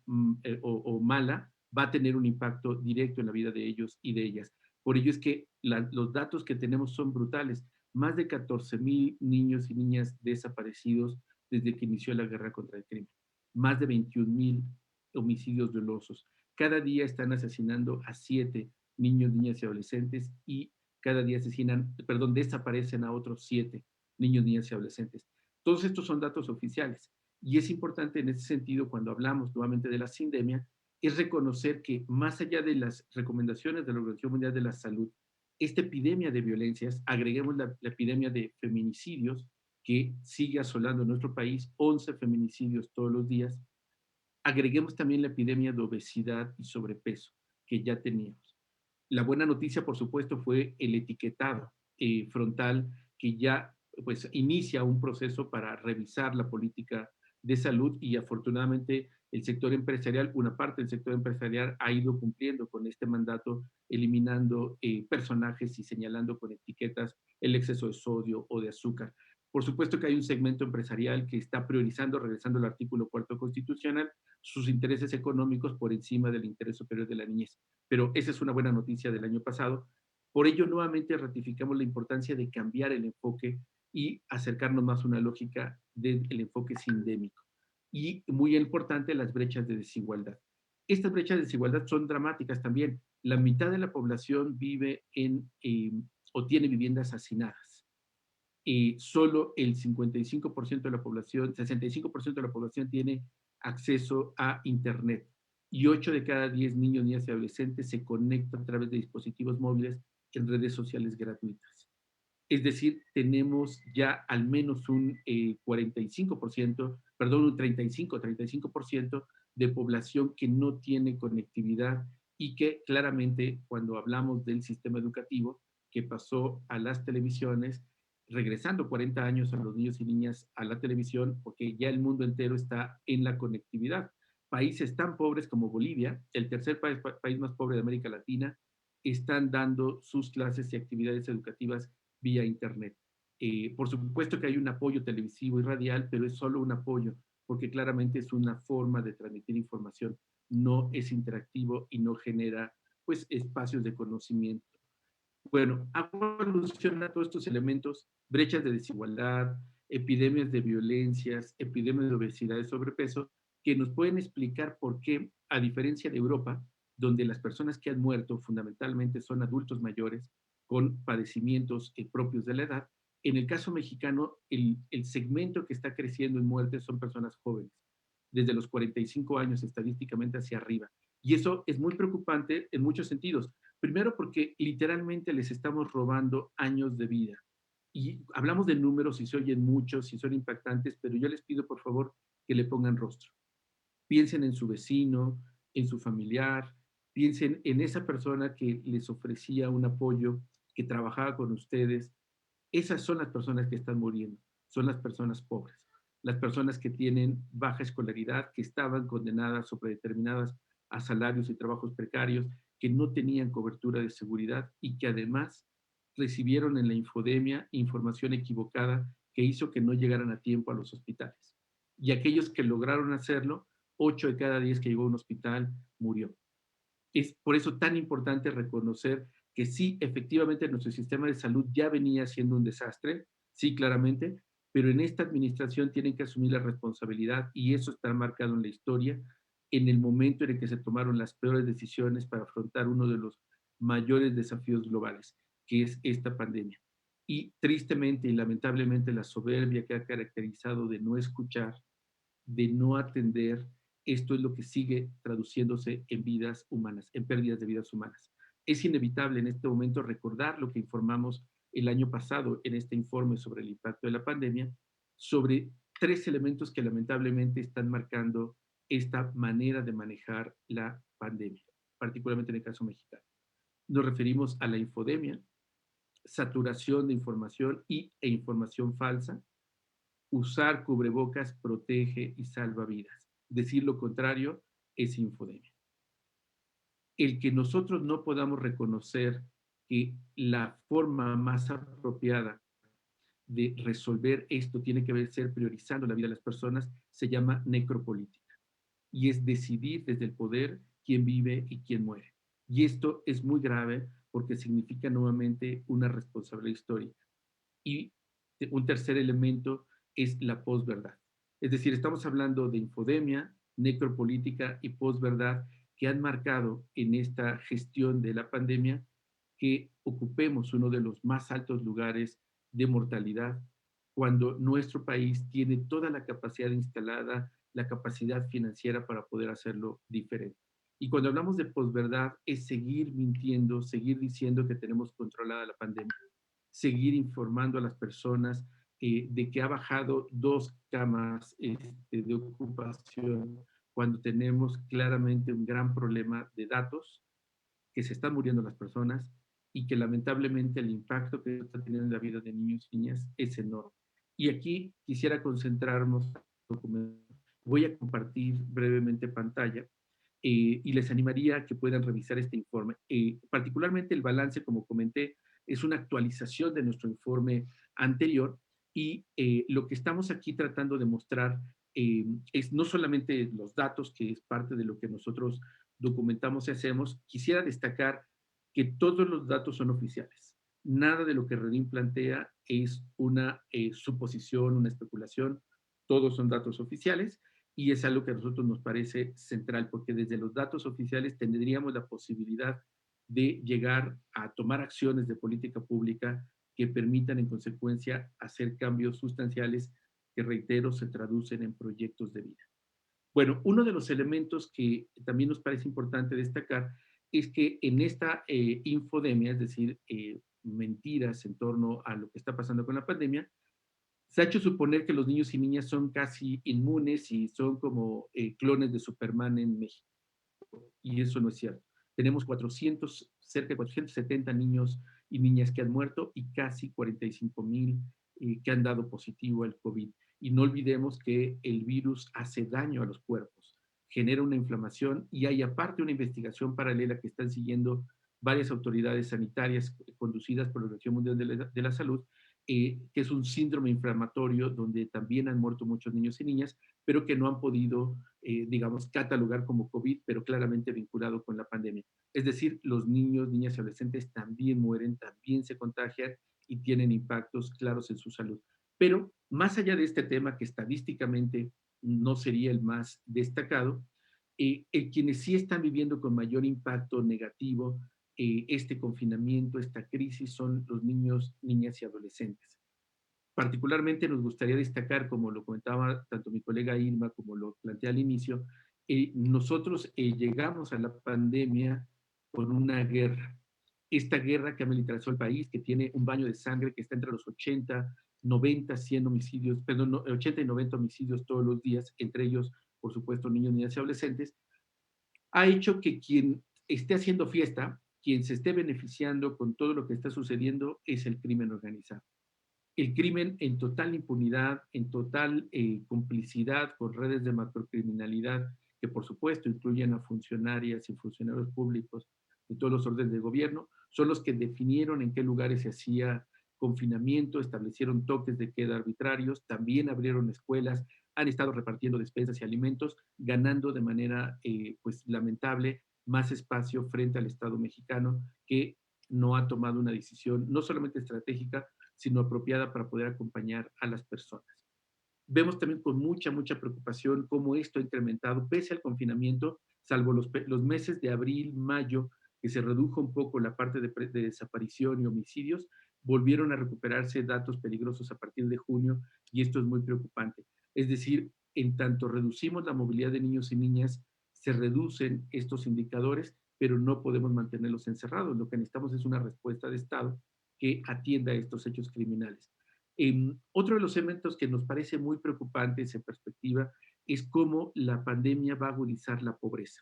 o mala, va a tener un impacto directo en la vida de ellos y de ellas. Por ello es que los datos que tenemos son brutales. Más de 14,000 niños y niñas desaparecidos desde que inició la guerra contra el crimen. Más de 21,000 homicidios dolosos. Cada día están asesinando a 7 niños, niñas y adolescentes y cada día desaparecen a otros 7 niños, niñas y adolescentes. Todos estos son datos oficiales y es importante en ese sentido, cuando hablamos nuevamente de la sindemia, es reconocer que más allá de las recomendaciones de la Organización Mundial de la Salud, esta epidemia de violencias, agreguemos la epidemia de feminicidios que sigue asolando nuestro país, 11 feminicidios todos los días, agreguemos también la epidemia de obesidad y sobrepeso que ya teníamos. La buena noticia, por supuesto, fue el etiquetado frontal que ya pues inicia un proceso para revisar la política de salud y afortunadamente el sector empresarial, una parte del sector empresarial ha ido cumpliendo con este mandato, eliminando personajes y señalando con etiquetas el exceso de sodio o de azúcar. Por supuesto que hay un segmento empresarial que está priorizando, regresando al artículo 4 constitucional, sus intereses económicos por encima del interés superior de la niñez. Pero esa es una buena noticia del año pasado. Por ello, nuevamente ratificamos la importancia de cambiar el enfoque y acercarnos más a una lógica del enfoque sindémico. Y muy importante, las brechas de desigualdad. Estas brechas de desigualdad son dramáticas también. La mitad de la población vive o tiene viviendas hacinadas. Solo el 55% de la población, 65% de la población tiene acceso a Internet y 8 de cada 10 niños, niñas y adolescentes se conectan a través de dispositivos móviles en redes sociales gratuitas. Es decir, tenemos ya al menos un 45%, perdón, un 35% de población que no tiene conectividad y que claramente cuando hablamos del sistema educativo que pasó a las televisiones, regresando 40 años a los niños y niñas a la televisión, porque ya el mundo entero está en la conectividad. Países tan pobres como Bolivia, el tercer país más pobre de América Latina, están dando sus clases y actividades educativas vía Internet. Por supuesto que hay un apoyo televisivo y radial, pero es solo un apoyo, porque claramente es una forma de transmitir información, no es interactivo y no genera pues espacios de conocimiento. Bueno, hago alusión a todos estos elementos, brechas de desigualdad, epidemias de violencias, epidemias de obesidad y sobrepeso, que nos pueden explicar por qué, a diferencia de Europa, donde las personas que han muerto fundamentalmente son adultos mayores con padecimientos propios de la edad, en el caso mexicano, el segmento que está creciendo en muertes son personas jóvenes, desde los 45 años estadísticamente hacia arriba. Y eso es muy preocupante en muchos sentidos. Primero porque literalmente les estamos robando años de vida. Y hablamos de números y se oyen muchos y son impactantes, pero yo les pido por favor que le pongan rostro. Piensen en su vecino, en su familiar, piensen en esa persona que les ofrecía un apoyo, que trabajaba con ustedes. Esas son las personas que están muriendo, son las personas pobres, las personas que tienen baja escolaridad, que estaban condenadas o predeterminadas a salarios y trabajos precarios, que no tenían cobertura de seguridad y que además recibieron en la infodemia información equivocada que hizo que no llegaran a tiempo a los hospitales. Y aquellos que lograron hacerlo, 8 de cada 10 que llegó a un hospital murió. Es por eso tan importante reconocer que sí, efectivamente, nuestro sistema de salud ya venía siendo un desastre, sí, claramente, pero en esta administración tienen que asumir la responsabilidad y eso está marcado en la historia, en el momento en el que se tomaron las peores decisiones para afrontar uno de los mayores desafíos globales, que es esta pandemia. Y tristemente y lamentablemente la soberbia que ha caracterizado de no escuchar, de no atender, esto es lo que sigue traduciéndose en vidas humanas, en pérdidas de vidas humanas. Es inevitable en este momento recordar lo que informamos el año pasado en este informe sobre el impacto de la pandemia, sobre 3 elementos que lamentablemente están marcando esta manera de manejar la pandemia, particularmente en el caso mexicano. Nos referimos a la infodemia, saturación de información e información falsa. Usar cubrebocas protege y salva vidas. Decir lo contrario es infodemia. El que nosotros no podamos reconocer que la forma más apropiada de resolver esto tiene que ser priorizando la vida de las personas, se llama necropolítica. Y es decidir desde el poder quién vive y quién muere. Y esto es muy grave porque significa nuevamente una responsabilidad histórica. Y un tercer elemento es la posverdad. Es decir, estamos hablando de infodemia, necropolítica y posverdad que han marcado en esta gestión de la pandemia que ocupemos uno de los más altos lugares de mortalidad cuando nuestro país tiene toda la capacidad instalada, la capacidad financiera para poder hacerlo diferente. Y cuando hablamos de posverdad es seguir mintiendo, seguir diciendo que tenemos controlada la pandemia, seguir informando a las personas de que ha bajado 2 camas de ocupación cuando tenemos claramente un gran problema de datos, que se están muriendo las personas y que lamentablemente el impacto que está teniendo en la vida de niños y niñas es enorme. Y aquí quisiera concentrarnos. Voy a compartir brevemente pantalla y les animaría a que puedan revisar este informe. Particularmente el balance, como comenté, es una actualización de nuestro informe anterior y lo que estamos aquí tratando de mostrar es no solamente los datos, que es parte de lo que nosotros documentamos y hacemos. Quisiera destacar que todos los datos son oficiales. Nada de lo que Redim plantea es una suposición, una especulación. Todos son datos oficiales y es algo que a nosotros nos parece central, porque desde los datos oficiales tendríamos la posibilidad de llegar a tomar acciones de política pública que permitan en consecuencia hacer cambios sustanciales que, reitero, se traducen en proyectos de vida. Bueno, uno de los elementos que también nos parece importante destacar es que en esta infodemia, es decir, mentiras en torno a lo que está pasando con la pandemia, se ha hecho suponer que los niños y niñas son casi inmunes y son como clones de Superman en México. Y eso no es cierto. Tenemos cerca de 470 niños y niñas que han muerto y casi 45,000 que han dado positivo al COVID. Y no olvidemos que el virus hace daño a los cuerpos, genera una inflamación y hay aparte una investigación paralela que están siguiendo varias autoridades sanitarias conducidas por la Organización Mundial de la Salud, que es un síndrome inflamatorio donde también han muerto muchos niños y niñas, pero que no han podido, digamos, catalogar como COVID, pero claramente vinculado con la pandemia. Es decir, los niños, niñas y adolescentes también mueren, también se contagian y tienen impactos claros en su salud. Pero más allá de este tema, que estadísticamente no sería el más destacado, quienes sí están viviendo con mayor impacto negativo este confinamiento, esta crisis, son los niños, niñas y adolescentes. Particularmente nos gustaría destacar, como lo comentaba tanto mi colega Irma como lo planteé al inicio, nosotros llegamos a la pandemia con una guerra. Esta guerra que ha militarizado el país, que tiene un baño de sangre que está entre los 80, 90, 100 homicidios, perdón, 80 y 90 homicidios todos los días, entre ellos, por supuesto, niños, niñas y adolescentes, ha hecho que quien esté haciendo fiesta, quien se esté beneficiando con todo lo que está sucediendo, es el crimen organizado. El crimen en total impunidad, en total complicidad con redes de macrocriminalidad, que por supuesto incluyen a funcionarias y funcionarios públicos de todos los órdenes de gobierno, son los que definieron en qué lugares se hacía confinamiento, establecieron toques de queda arbitrarios, también abrieron escuelas, han estado repartiendo despensas y alimentos, ganando de manera pues lamentable más espacio frente al Estado mexicano, que no ha tomado una decisión no solamente estratégica, sino apropiada para poder acompañar a las personas. Vemos también con mucha preocupación cómo esto ha incrementado, pese al confinamiento, salvo los meses de abril, mayo, que se redujo un poco la parte de desaparición y homicidios, volvieron a recuperarse datos peligrosos a partir de junio, y esto es muy preocupante. Es decir, en tanto reducimos la movilidad de niños y niñas, se reducen estos indicadores, pero no podemos mantenerlos encerrados. Lo que necesitamos es una respuesta de Estado que atienda a estos hechos criminales. Otro de los elementos que nos parece muy preocupantes en perspectiva es cómo la pandemia va a agudizar la pobreza.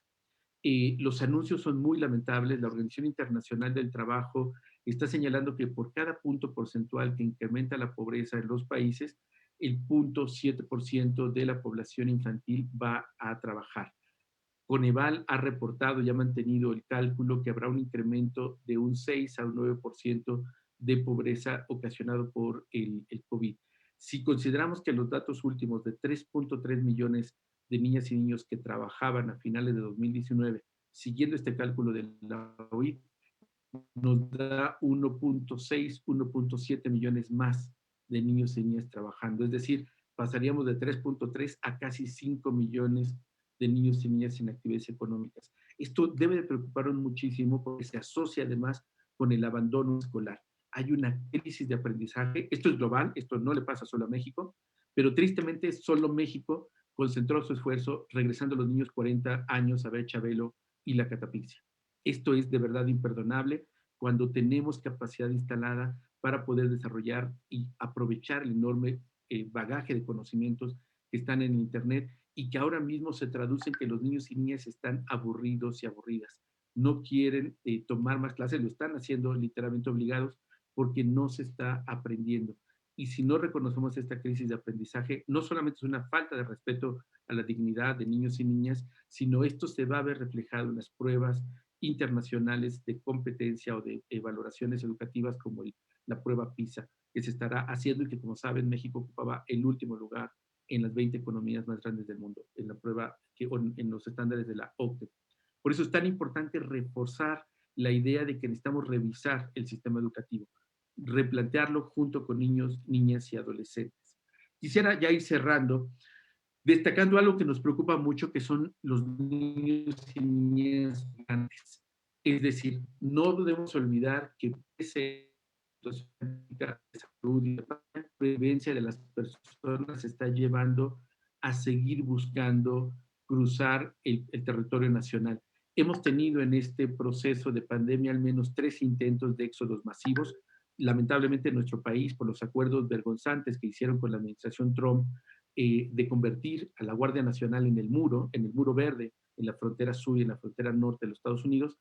Los anuncios son muy lamentables. La Organización Internacional del Trabajo está señalando que por cada punto porcentual que incrementa la pobreza en los países, el 0.7% de la población infantil va a trabajar. Coneval ha reportado y ha mantenido el cálculo que habrá un incremento de un 6 a un 9% de pobreza ocasionado por el COVID. Si consideramos que los datos últimos de 3.3 millones de niñas y niños que trabajaban a finales de 2019, siguiendo este cálculo de la OIT, nos da 1.6, 1.7 millones más de niños y niñas trabajando. Es decir, pasaríamos de 3.3 a casi 5 millones de niños y niñas sin actividades económicas. Esto debe de preocuparnos muchísimo porque se asocia además con el abandono escolar. Hay una crisis de aprendizaje. Esto es global, esto no le pasa solo a México, pero tristemente solo México concentró su esfuerzo regresando a los niños 40 años a ver Chabelo y la catafixia. Esto es de verdad imperdonable cuando tenemos capacidad instalada para poder desarrollar y aprovechar el enorme bagaje de conocimientos que están en Internet y que ahora mismo se traducen que los niños y niñas están aburridos y aburridas. No quieren tomar más clases, lo están haciendo literalmente obligados porque no se está aprendiendo. Y si no reconocemos esta crisis de aprendizaje, no solamente es una falta de respeto a la dignidad de niños y niñas, sino esto se va a ver reflejado en las pruebas internacionales de competencia o de valoraciones educativas como la prueba PISA, que se estará haciendo y que, como saben, México ocupaba el último lugar en las 20 economías más grandes del mundo, en la prueba, en los estándares de la OCDE. Por eso es tan importante reforzar la idea de que necesitamos revisar el sistema educativo, replantearlo junto con niños, niñas y adolescentes. Quisiera ya ir cerrando, destacando algo que nos preocupa mucho, que son los niños y niñas grandes. Es decir, no debemos olvidar que ese de salud y la prevencia de las personas se está llevando a seguir buscando cruzar el territorio nacional. Hemos tenido en este proceso de pandemia al menos 3 intentos de éxodos masivos. Lamentablemente en nuestro país, por los acuerdos vergonzantes que hicieron con la administración Trump, de convertir a la Guardia Nacional en el muro verde, en la frontera sur y en la frontera norte de los Estados Unidos,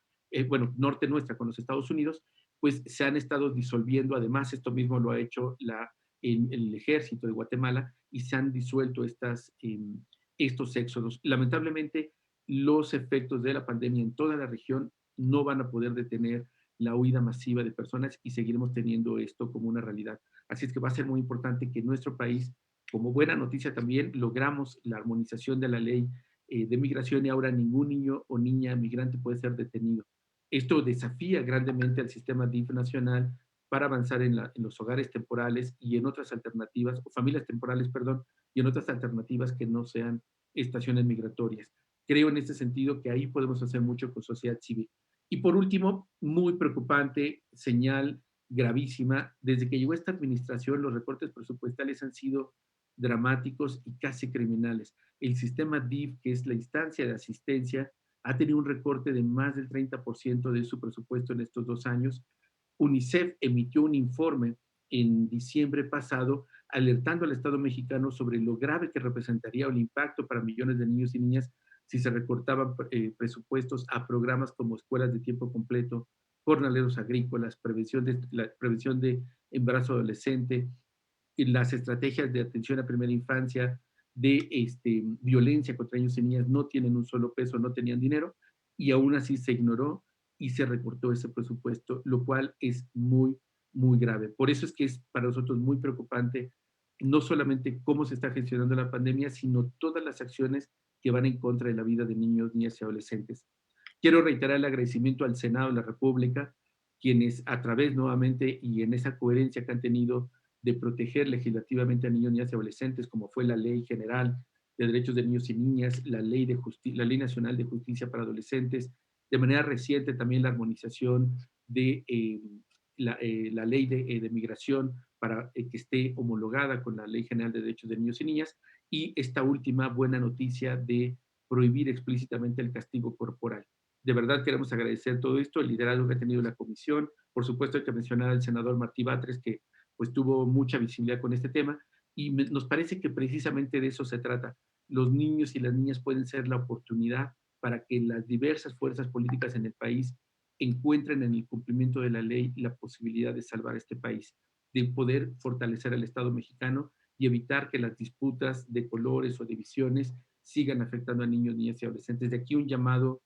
bueno, norte nuestra con los Estados Unidos, pues se han estado disolviendo. Además, esto mismo lo ha hecho el ejército de Guatemala y se han disuelto estos éxodos. Lamentablemente, los efectos de la pandemia en toda la región no van a poder detener la huida masiva de personas y seguiremos teniendo esto como una realidad. Así es que va a ser muy importante que nuestro país, como buena noticia también, logramos la armonización de la ley de migración y ahora ningún niño o niña migrante puede ser detenido. Esto desafía grandemente al sistema DIF nacional para avanzar en los hogares temporales y en otras alternativas, o familias temporales, perdón, y en otras alternativas que no sean estaciones migratorias. Creo en este sentido que ahí podemos hacer mucho con sociedad civil. Y por último, muy preocupante, señal gravísima, desde que llegó esta administración los recortes presupuestales han sido dramáticos y casi criminales. El sistema DIF, que es la instancia de asistencia, ha tenido un recorte de más del 30% de su presupuesto en estos 2 años. UNICEF emitió un informe en diciembre pasado alertando al Estado mexicano sobre lo grave que representaría el impacto para millones de niños y niñas si se recortaban presupuestos a programas como escuelas de tiempo completo, jornaleros agrícolas, la prevención de embarazo adolescente, las estrategias de atención a primera infancia, de violencia contra niños y niñas no tienen un solo peso, no tenían dinero, y aún así se ignoró y se recortó ese presupuesto, lo cual es muy, muy grave. Por eso es que es para nosotros muy preocupante no solamente cómo se está gestionando la pandemia, sino todas las acciones que van en contra de la vida de niños, niñas y adolescentes. Quiero reiterar el agradecimiento al Senado de la República, quienes a través nuevamente y en esa coherencia que han tenido de proteger legislativamente a niños, niñas y adolescentes, como fue la Ley General de Derechos de Niños y Niñas, la la Ley Nacional de Justicia para Adolescentes, de manera reciente también la armonización de la Ley de Migración para que esté homologada con la Ley General de Derechos de Niños y Niñas, y esta última buena noticia de prohibir explícitamente el castigo corporal. De verdad queremos agradecer todo esto, el liderazgo que ha tenido la comisión. Por supuesto hay que mencionar al senador Martí Batres, que pues tuvo mucha visibilidad con este tema, y nos parece que precisamente de eso se trata. Los niños y las niñas pueden ser la oportunidad para que las diversas fuerzas políticas en el país encuentren en el cumplimiento de la ley la posibilidad de salvar este país, de poder fortalecer al Estado mexicano y evitar que las disputas de colores o divisiones sigan afectando a niños, niñas y adolescentes. De aquí un llamado,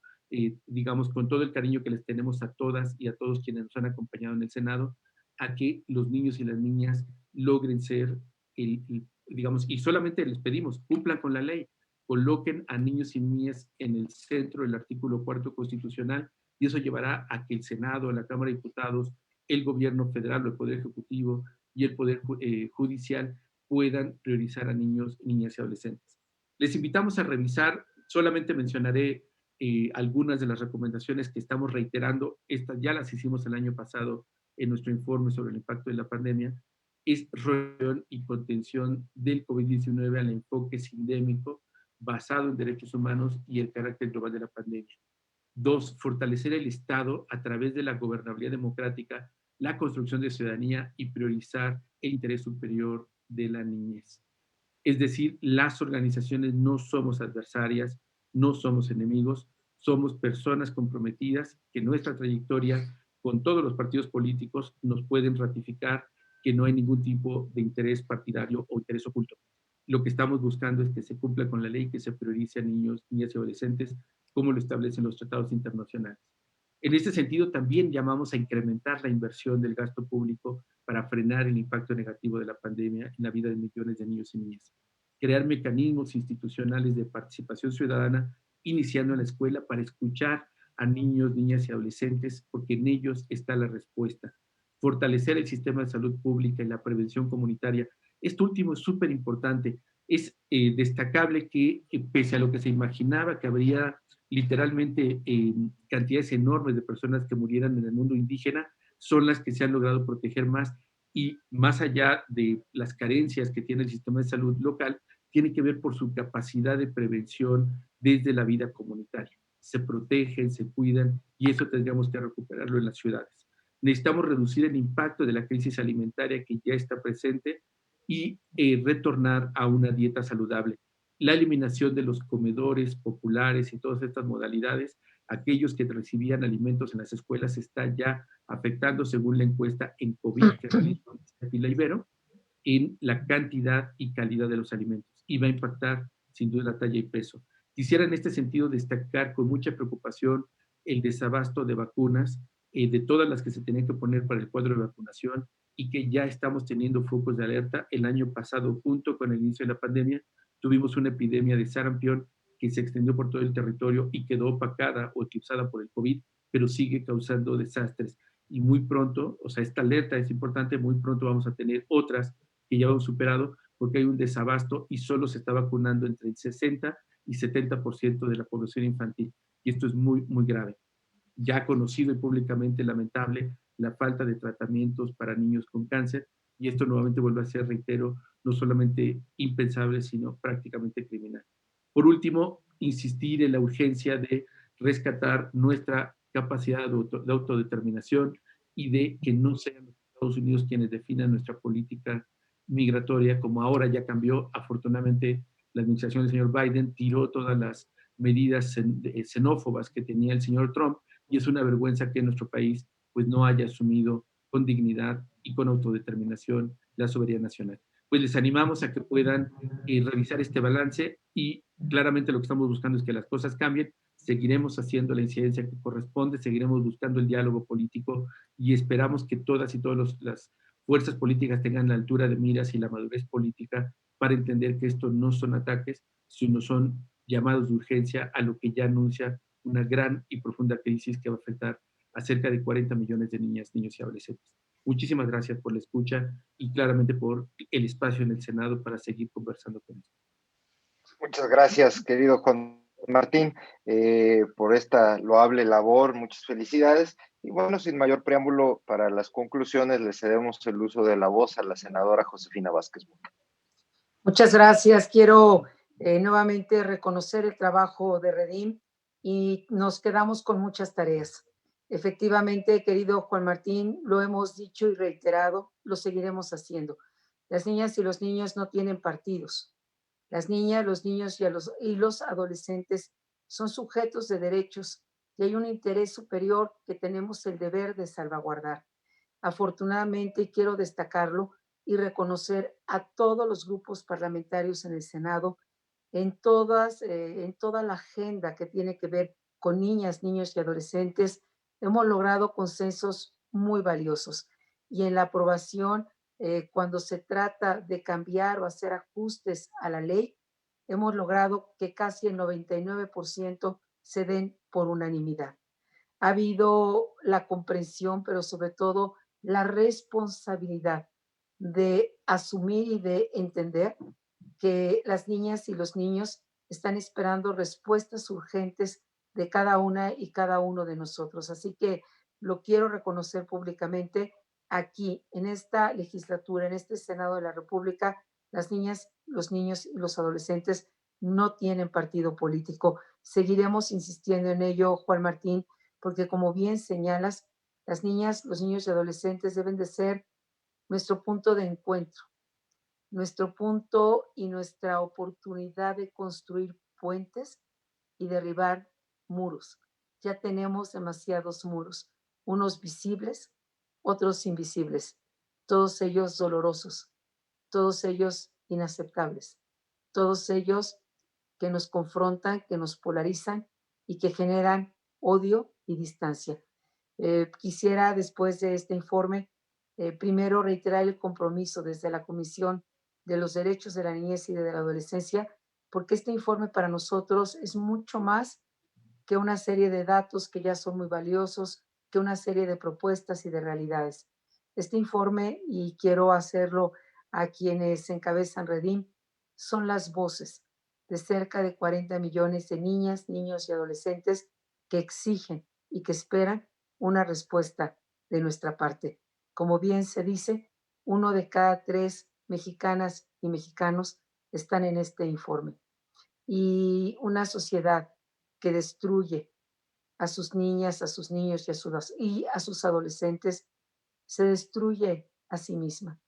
digamos, con todo el cariño que les tenemos a todas y a todos quienes nos han acompañado en el Senado, a que los niños y las niñas logren ser, digamos, y solamente les pedimos, cumplan con la ley, coloquen a niños y niñas en el centro del artículo 4 constitucional, y eso llevará a que el Senado, la Cámara de Diputados, el gobierno federal, el Poder Ejecutivo y el Poder Judicial puedan priorizar a niños, niñas y adolescentes. Les invitamos a revisar, solamente mencionaré algunas de las recomendaciones que estamos reiterando, estas ya las hicimos el año pasado en nuestro informe sobre el impacto de la pandemia, es reducción y contención del COVID-19 al enfoque sindémico basado en derechos humanos y el carácter global de la pandemia. 2, fortalecer el Estado a través de la gobernabilidad democrática, la construcción de ciudadanía y priorizar el interés superior de la niñez. Es decir, las organizaciones no somos adversarias, no somos enemigos, somos personas comprometidas que nuestra trayectoria con todos los partidos políticos nos pueden ratificar que no hay ningún tipo de interés partidario o interés oculto. Lo que estamos buscando es que se cumpla con la ley, que se priorice a niños, niñas y adolescentes, como lo establecen los tratados internacionales. En este sentido, también llamamos a incrementar la inversión del gasto público para frenar el impacto negativo de la pandemia en la vida de millones de niños y niñas. Crear mecanismos institucionales de participación ciudadana, iniciando en la escuela para escuchar a niños, niñas y adolescentes, porque en ellos está la respuesta. Fortalecer el sistema de salud pública y la prevención comunitaria. Esto último es súper importante. Es destacable que, pese a lo que se imaginaba, que habría literalmente cantidades enormes de personas que murieran en el mundo indígena, son las que se han logrado proteger más, y más allá de las carencias que tiene el sistema de salud local, tiene que ver por su capacidad de prevención desde la vida comunitaria. Se protegen, se cuidan, y eso tendríamos que recuperarlo en las ciudades. Necesitamos reducir el impacto de la crisis alimentaria que ya está presente y retornar a una dieta saludable. La eliminación de los comedores populares y todas estas modalidades, aquellos que recibían alimentos en las escuelas, está ya afectando, según la encuesta en COVID que realizó Fila Ibero, en la cantidad y calidad de los alimentos, y va a impactar sin duda la talla y peso. Quisiera en este sentido destacar con mucha preocupación el desabasto de vacunas, de todas las que se tenían que poner para el cuadro de vacunación, y que ya estamos teniendo focos de alerta. El año pasado, junto con el inicio de la pandemia, tuvimos una epidemia de sarampión que se extendió por todo el territorio y quedó opacada o eclipsada por el COVID, pero sigue causando desastres. Y muy pronto, o sea, esta alerta es importante, muy pronto vamos a tener otras que ya hemos superado, porque hay un desabasto y solo se está vacunando entre el 60 y 70% de la población infantil. Y esto es muy, muy grave. Ya conocido y públicamente lamentable la falta de tratamientos para niños con cáncer, y esto nuevamente vuelve a ser, reitero, no solamente impensable, sino prácticamente criminal. Por último, insistir en la urgencia de rescatar nuestra capacidad de autodeterminación y de que no sean los Estados Unidos quienes definan nuestra política migratoria, como ahora ya cambió. Afortunadamente, la administración del señor Biden tiró todas las medidas xenófobas que tenía el señor Trump, y es una vergüenza que nuestro país pues no haya asumido con dignidad y con autodeterminación la soberanía nacional. Pues les animamos a que puedan revisar este balance, y claramente lo que estamos buscando es que las cosas cambien seguiremos haciendo la incidencia que corresponde, seguiremos buscando el diálogo político y esperamos que todas y todas las fuerzas políticas tengan la altura de miras y la madurez política para entender que estos no son ataques, sino son llamados de urgencia a lo que ya anuncia una gran y profunda crisis que va a afectar a cerca de 40 millones de niñas, niños y adolescentes. Muchísimas gracias por la escucha y claramente por el espacio en el Senado para seguir conversando con esto. Muchas gracias, querido Juan Martín, por esta loable labor. Muchas felicidades. Y bueno, sin mayor preámbulo, para las conclusiones, le cedemos el uso de la voz a la senadora Josefina Vázquez Mota. Muchas gracias. Quiero nuevamente reconocer el trabajo de Redim y nos quedamos con muchas tareas. Efectivamente, querido Juan Martín, lo hemos dicho y reiterado, lo seguiremos haciendo. Las niñas y los niños no tienen partidos. Las niñas, los niños y los adolescentes son sujetos de derechos y hay un interés superior que tenemos el deber de salvaguardar. Afortunadamente, quiero destacarlo y reconocer a todos los grupos parlamentarios en el Senado en toda la agenda que tiene que ver con niñas, niños y adolescentes. Hemos logrado consensos muy valiosos y en la aprobación, cuando se trata de cambiar o hacer ajustes a la ley, hemos logrado que casi el 99% se den por unanimidad. Ha habido la comprensión, pero sobre todo la responsabilidad de asumir y de entender que las niñas y los niños están esperando respuestas urgentes de cada una y cada uno de nosotros. Así que lo quiero reconocer públicamente aquí, en esta legislatura, en este Senado de la República, las niñas, los niños y los adolescentes no tienen partido político. Seguiremos insistiendo en ello, Juan Martín, porque como bien señalas, las niñas, los niños y adolescentes deben de ser nuestro punto de encuentro, nuestro punto y nuestra oportunidad de construir puentes y derribar muros. Ya tenemos demasiados muros, unos visibles, otros invisibles, todos ellos dolorosos, todos ellos inaceptables, todos ellos que nos confrontan, que nos polarizan y que generan odio y distancia. Quisiera, después de este informe, primero reiterar el compromiso desde la Comisión de los Derechos de la Niñez y de la Adolescencia, porque este informe para nosotros es mucho más que una serie de datos que ya son muy valiosos, que una serie de propuestas y de realidades. Este informe, y quiero hacerlo a quienes encabezan Redim, son las voces de cerca de 40 millones de niñas, niños y adolescentes que exigen y que esperan una respuesta de nuestra parte. Como bien se dice, 1 de cada 3 mexicanas y mexicanos están en este informe. Y una sociedad que destruye a sus niñas, a sus niños y a sus adolescentes, se destruye a sí misma.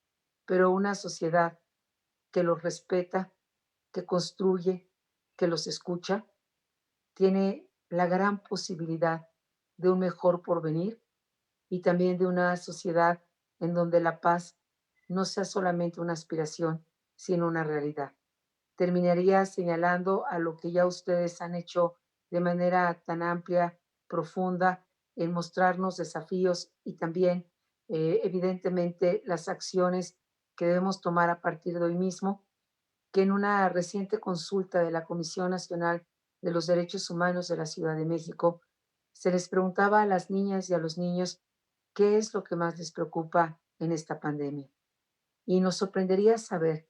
Pero una sociedad que los respeta, que construye, que los escucha, tiene la gran posibilidad de un mejor porvenir y también de una sociedad en donde la paz no sea solamente una aspiración, sino una realidad. Terminaría señalando a lo que ya ustedes han hecho de manera tan amplia, profunda, en mostrarnos desafíos y también, evidentemente, las acciones que debemos tomar a partir de hoy mismo, que en una reciente consulta de la Comisión Nacional de los Derechos Humanos de la Ciudad de México, se les preguntaba a las niñas y a los niños qué es lo que más les preocupa en esta pandemia. Y nos sorprendería saber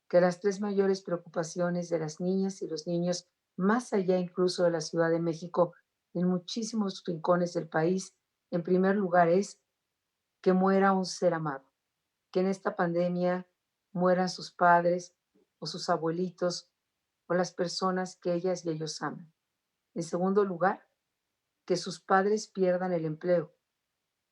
que las 3 mayores preocupaciones de las niñas y los niños, más allá incluso de la Ciudad de México, en muchísimos rincones del país, en primer lugar es que muera un ser amado, que en esta pandemia mueran sus padres o sus abuelitos o las personas que ellas y ellos aman. En segundo lugar, que sus padres pierdan el empleo,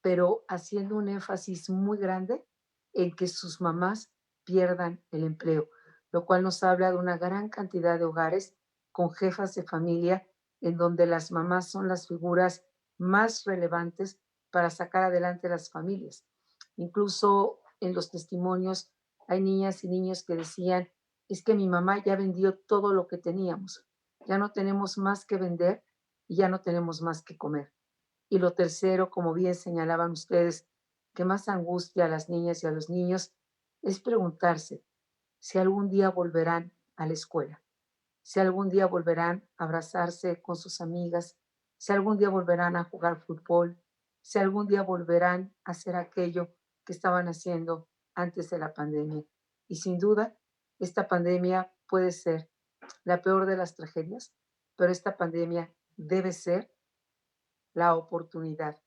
pero haciendo un énfasis muy grande en que sus mamás pierdan el empleo, lo cual nos habla de una gran cantidad de hogares con jefas de familia en donde las mamás son las figuras más relevantes para sacar adelante las familias. Incluso en los testimonios hay niñas y niños que decían, es que mi mamá ya vendió todo lo que teníamos, ya no tenemos más que vender y ya no tenemos más que comer. Y lo tercero, como bien señalaban ustedes, que más angustia a las niñas y a los niños es preguntarse si algún día volverán a la escuela, si algún día volverán a abrazarse con sus amigas, si algún día volverán a jugar fútbol, si algún día volverán a hacer aquello que estaban haciendo antes de la pandemia. Y sin duda, esta pandemia puede ser la peor de las tragedias, pero esta pandemia debe ser la oportunidad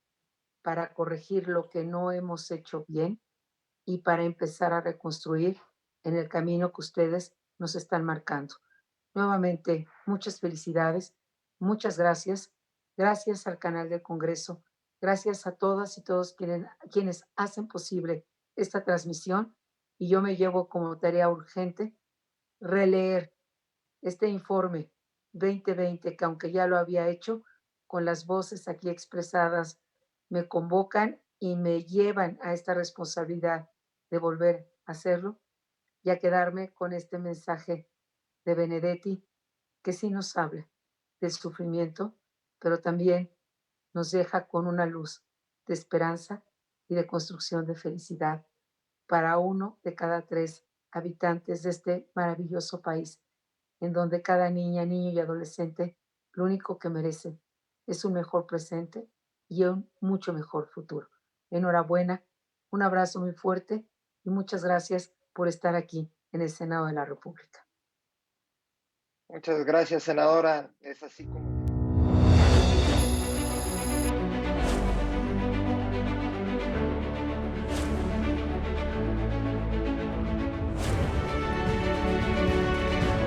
para corregir lo que no hemos hecho bien y para empezar a reconstruir en el camino que ustedes nos están marcando. Nuevamente, muchas felicidades, muchas gracias. Gracias al canal del Congreso, gracias a todas y todos quienes hacen posible esta transmisión. Y yo me llevo como tarea urgente releer este informe 2020, que aunque ya lo había hecho, con las voces aquí expresadas, me convocan y me llevan a esta responsabilidad de volver a hacerlo y a quedarme con este mensaje de Benedetti, que sí nos habla del sufrimiento, pero también nos deja con una luz de esperanza y de construcción de felicidad para 1 de cada 3 habitantes de este maravilloso país, en donde cada niña, niño y adolescente lo único que merece es un mejor presente y un mucho mejor futuro. Enhorabuena, un abrazo muy fuerte y muchas gracias por estar aquí en el Senado de la República. Muchas gracias, senadora. Es así como...